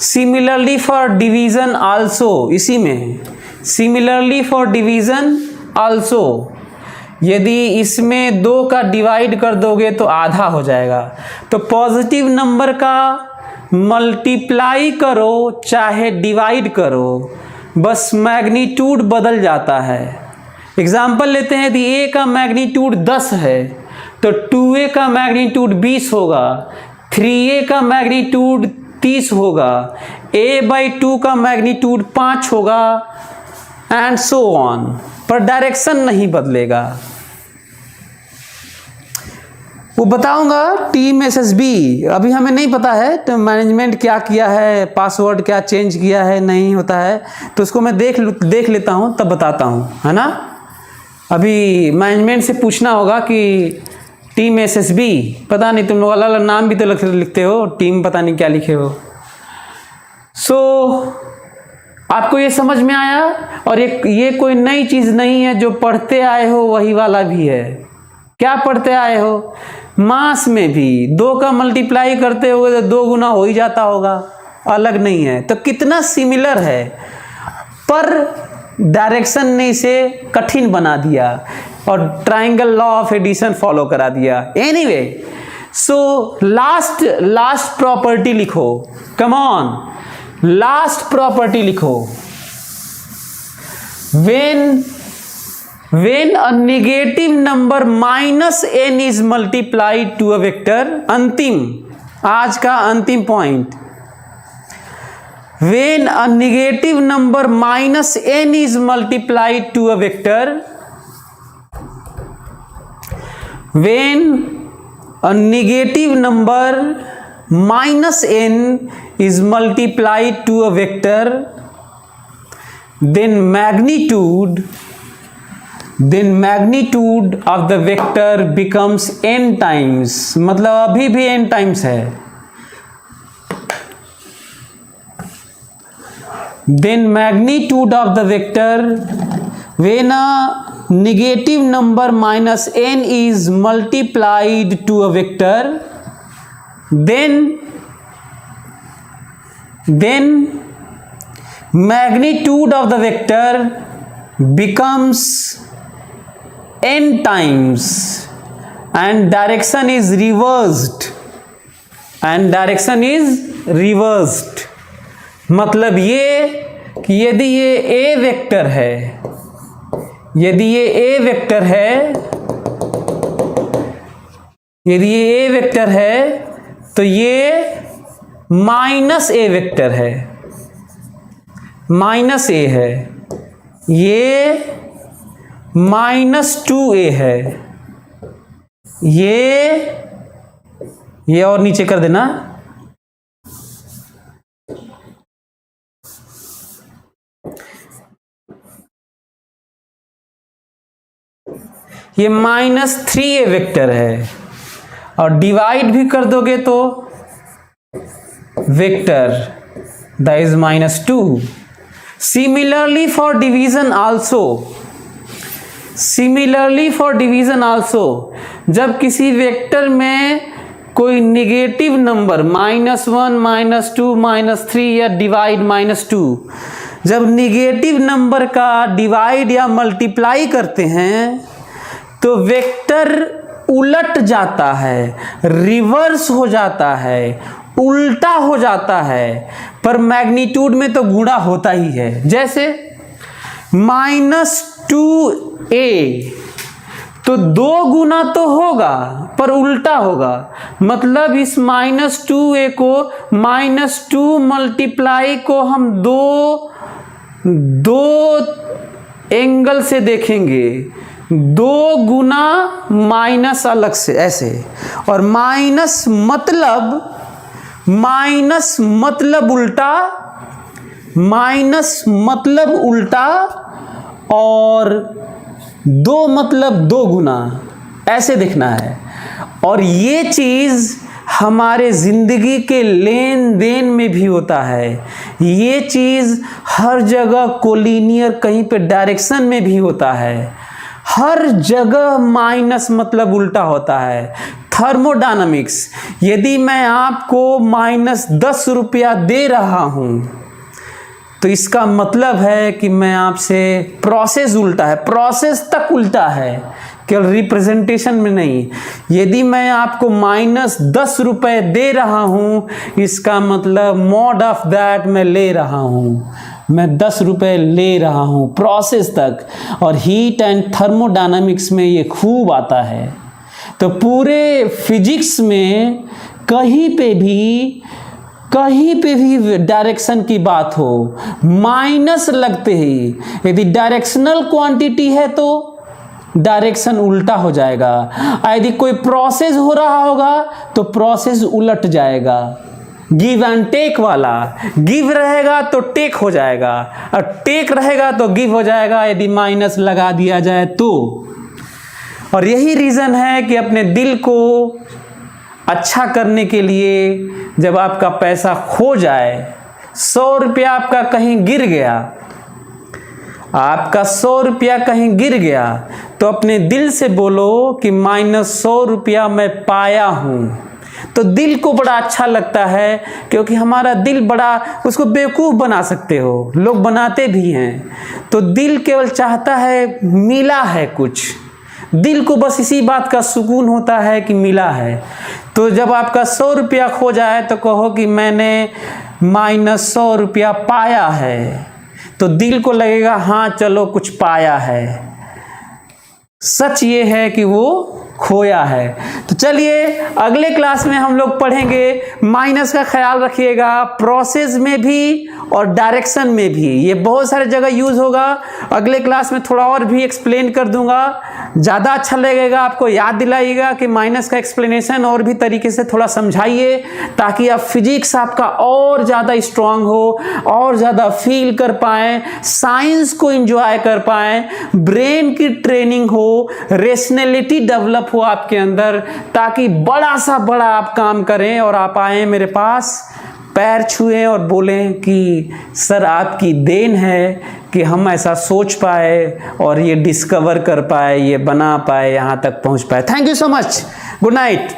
सिमिलरली फॉर डिवीजन आल्सो, इसी में सिमिलरली फॉर डिवीजन आल्सो, यदि इसमें 2 का डिवाइड कर दोगे तो आधा हो जाएगा। तो पॉजिटिव नंबर का मल्टीप्लाई करो चाहे डिवाइड करो, बस मैग्नीट्यूड बदल जाता है। एग्जाम्पल लेते हैं, यदि a का मैग्नीट्यूड 10 है तो 2a का मैग्नीट्यूड 20 होगा, 3a का मैग्नीट्यूड 30 होगा, a/2 का मैग्नीट्यूड 5 होगा, एंड सो ऑन, पर डायरेक्शन नहीं बदलेगा। वो बताऊंगा TMSSB, अभी हमें नहीं पता है तो मैनेजमेंट क्या किया है, पासवर्ड क्या चेंज किया है, नहीं होता है तो उसको मैं देख लेता हूँ तब बताता हूँ, है ना। अभी मैनेजमेंट से पूछना होगा कि TMSSB, पता नहीं, तुम लोग अलग अलग नाम भी तो लिखते हो, टीम पता नहीं क्या लिखे हो। आपको ये समझ में आया। और ये कोई नई चीज़ नहीं है, जो पढ़ते आए हो वही वाला भी है। क्या पढ़ते आए हो, मास में भी 2 का मल्टीप्लाई करते हो तो 2 गुना हो ही जाता होगा, अलग नहीं है। तो कितना सिमिलर है, पर डायरेक्शन ने इसे कठिन बना दिया और triangle law of addition follow करा दिया। एनीवे, सो लास्ट प्रॉपर्टी लिखो, कम ऑन, लास्ट प्रॉपर्टी लिखो। when a negative number -n is multiplied to a vector, अंतिम, आज का अंतिम point, when a negative number -n is multiplied to a vector, when a negative number -n is multiplied to a vector, then magnitude of the vector becomes n times, मतलब अभी भी n times है। then magnitude of the vector when a negative number minus n is multiplied to a vector, then magnitude of the vector becomes n times and direction is reversed. मतलब ये कि यदि ये a vector है, तो ये minus a vector है, minus a है, ये -2a है, ये और नीचे कर देना, ये -3a वेक्टर है और डिवाइड भी कर दोगे तो vector that is -2. Similarly for division also, जब किसी वेक्टर में कोई निगेटिव नंबर -1, -2, -3 या डिवाइड -2, जब निगेटिव नंबर का डिवाइड या मल्टीप्लाई करते हैं तो वेक्टर उलट जाता है, रिवर्स हो जाता है, उल्टा हो जाता है, पर मैग्नीट्यूड में तो गुणा होता ही है. जैसे -2a तो 2 गुना तो होगा पर उल्टा होगा. मतलब इस -2a को -2 मल्टीप्लाई को हम दो एंगल से देखेंगे. 2 गुना माइनस अलग से ऐसे, और माइनस मतलब उल्टा, और 2 मतलब 2 गुना, ऐसे देखना है. और ये चीज़ हमारे ज़िंदगी के लेन देन में भी होता है. ये चीज़ हर जगह कोलिनियर, कहीं पे डायरेक्शन में भी होता है. हर जगह माइनस मतलब उल्टा होता है. थर्मोडायनामिक्स, यदि मैं आपको -10 रुपया दे रहा हूँ तो इसका मतलब है कि मैं आपसे प्रोसेस उल्टा है, प्रोसेस तक उल्टा है, केवल रिप्रेजेंटेशन में नहीं. यदि मैं आपको -10 रुपये दे रहा हूँ, इसका मतलब मॉड ऑफ दैट मैं ले रहा हूँ, मैं 10 रुपये ले रहा हूँ, प्रोसेस तक. और हीट एंड थर्मोडायनामिक्स में ये खूब आता है. तो पूरे फिजिक्स में कहीं पे भी डायरेक्शन की बात हो, माइनस लगते ही, यदि डायरेक्शनल क्वांटिटी है तो डायरेक्शन उल्टा हो जाएगा. यदि कोई प्रोसेस हो रहा होगा तो प्रोसेस उलट जाएगा. गिव एंड टेक वाला, गिव रहेगा तो टेक हो जाएगा, और टेक रहेगा तो गिव हो जाएगा यदि माइनस लगा दिया जाए तो. और यही रीज़न है कि अपने दिल को अच्छा करने के लिए, जब आपका पैसा खो जाए, 100 रुपया आपका कहीं गिर गया, आपका 100 रुपया कहीं गिर गया, तो अपने दिल से बोलो कि -100 रुपया मैं पाया हूँ. तो दिल को बड़ा अच्छा लगता है, क्योंकि हमारा दिल बड़ा, उसको बेवकूफ़ बना सकते हो, लोग बनाते भी हैं. तो दिल केवल चाहता है मिला है कुछ, दिल को बस इसी बात का सुकून होता है कि मिला है. तो जब आपका 100 रुपया खो जाए तो कहो कि मैंने -100 रुपया पाया है, तो दिल को लगेगा हाँ चलो कुछ पाया है. सच ये है कि वो खोया है. तो चलिए अगले क्लास में हम लोग पढ़ेंगे. माइनस का ख्याल रखिएगा, प्रोसेस में भी और डायरेक्शन में भी, ये बहुत सारे जगह यूज़ होगा. अगले क्लास में थोड़ा और भी एक्सप्लेन कर दूंगा, ज़्यादा अच्छा लगेगा. आपको याद दिलाइएगा कि माइनस का एक्सप्लेनेशन और भी तरीके से थोड़ा समझाइए, ताकि आप फिजिक्स आपका और ज़्यादा स्ट्रांग हो, और ज़्यादा फील कर पाएँ, साइंस को एंजॉय कर पाएँ, ब्रेन की ट्रेनिंग हो, रेशनैलिटी डेवलप हो आपके अंदर, ताकि बड़ा सा बड़ा आप काम करें और आप आए मेरे पास पैर छुएं और बोलें कि सर आपकी देन है कि हम ऐसा सोच पाए और ये डिस्कवर कर पाए, ये बना पाए, यहाँ तक पहुँच पाए। Thank you so much. Good night.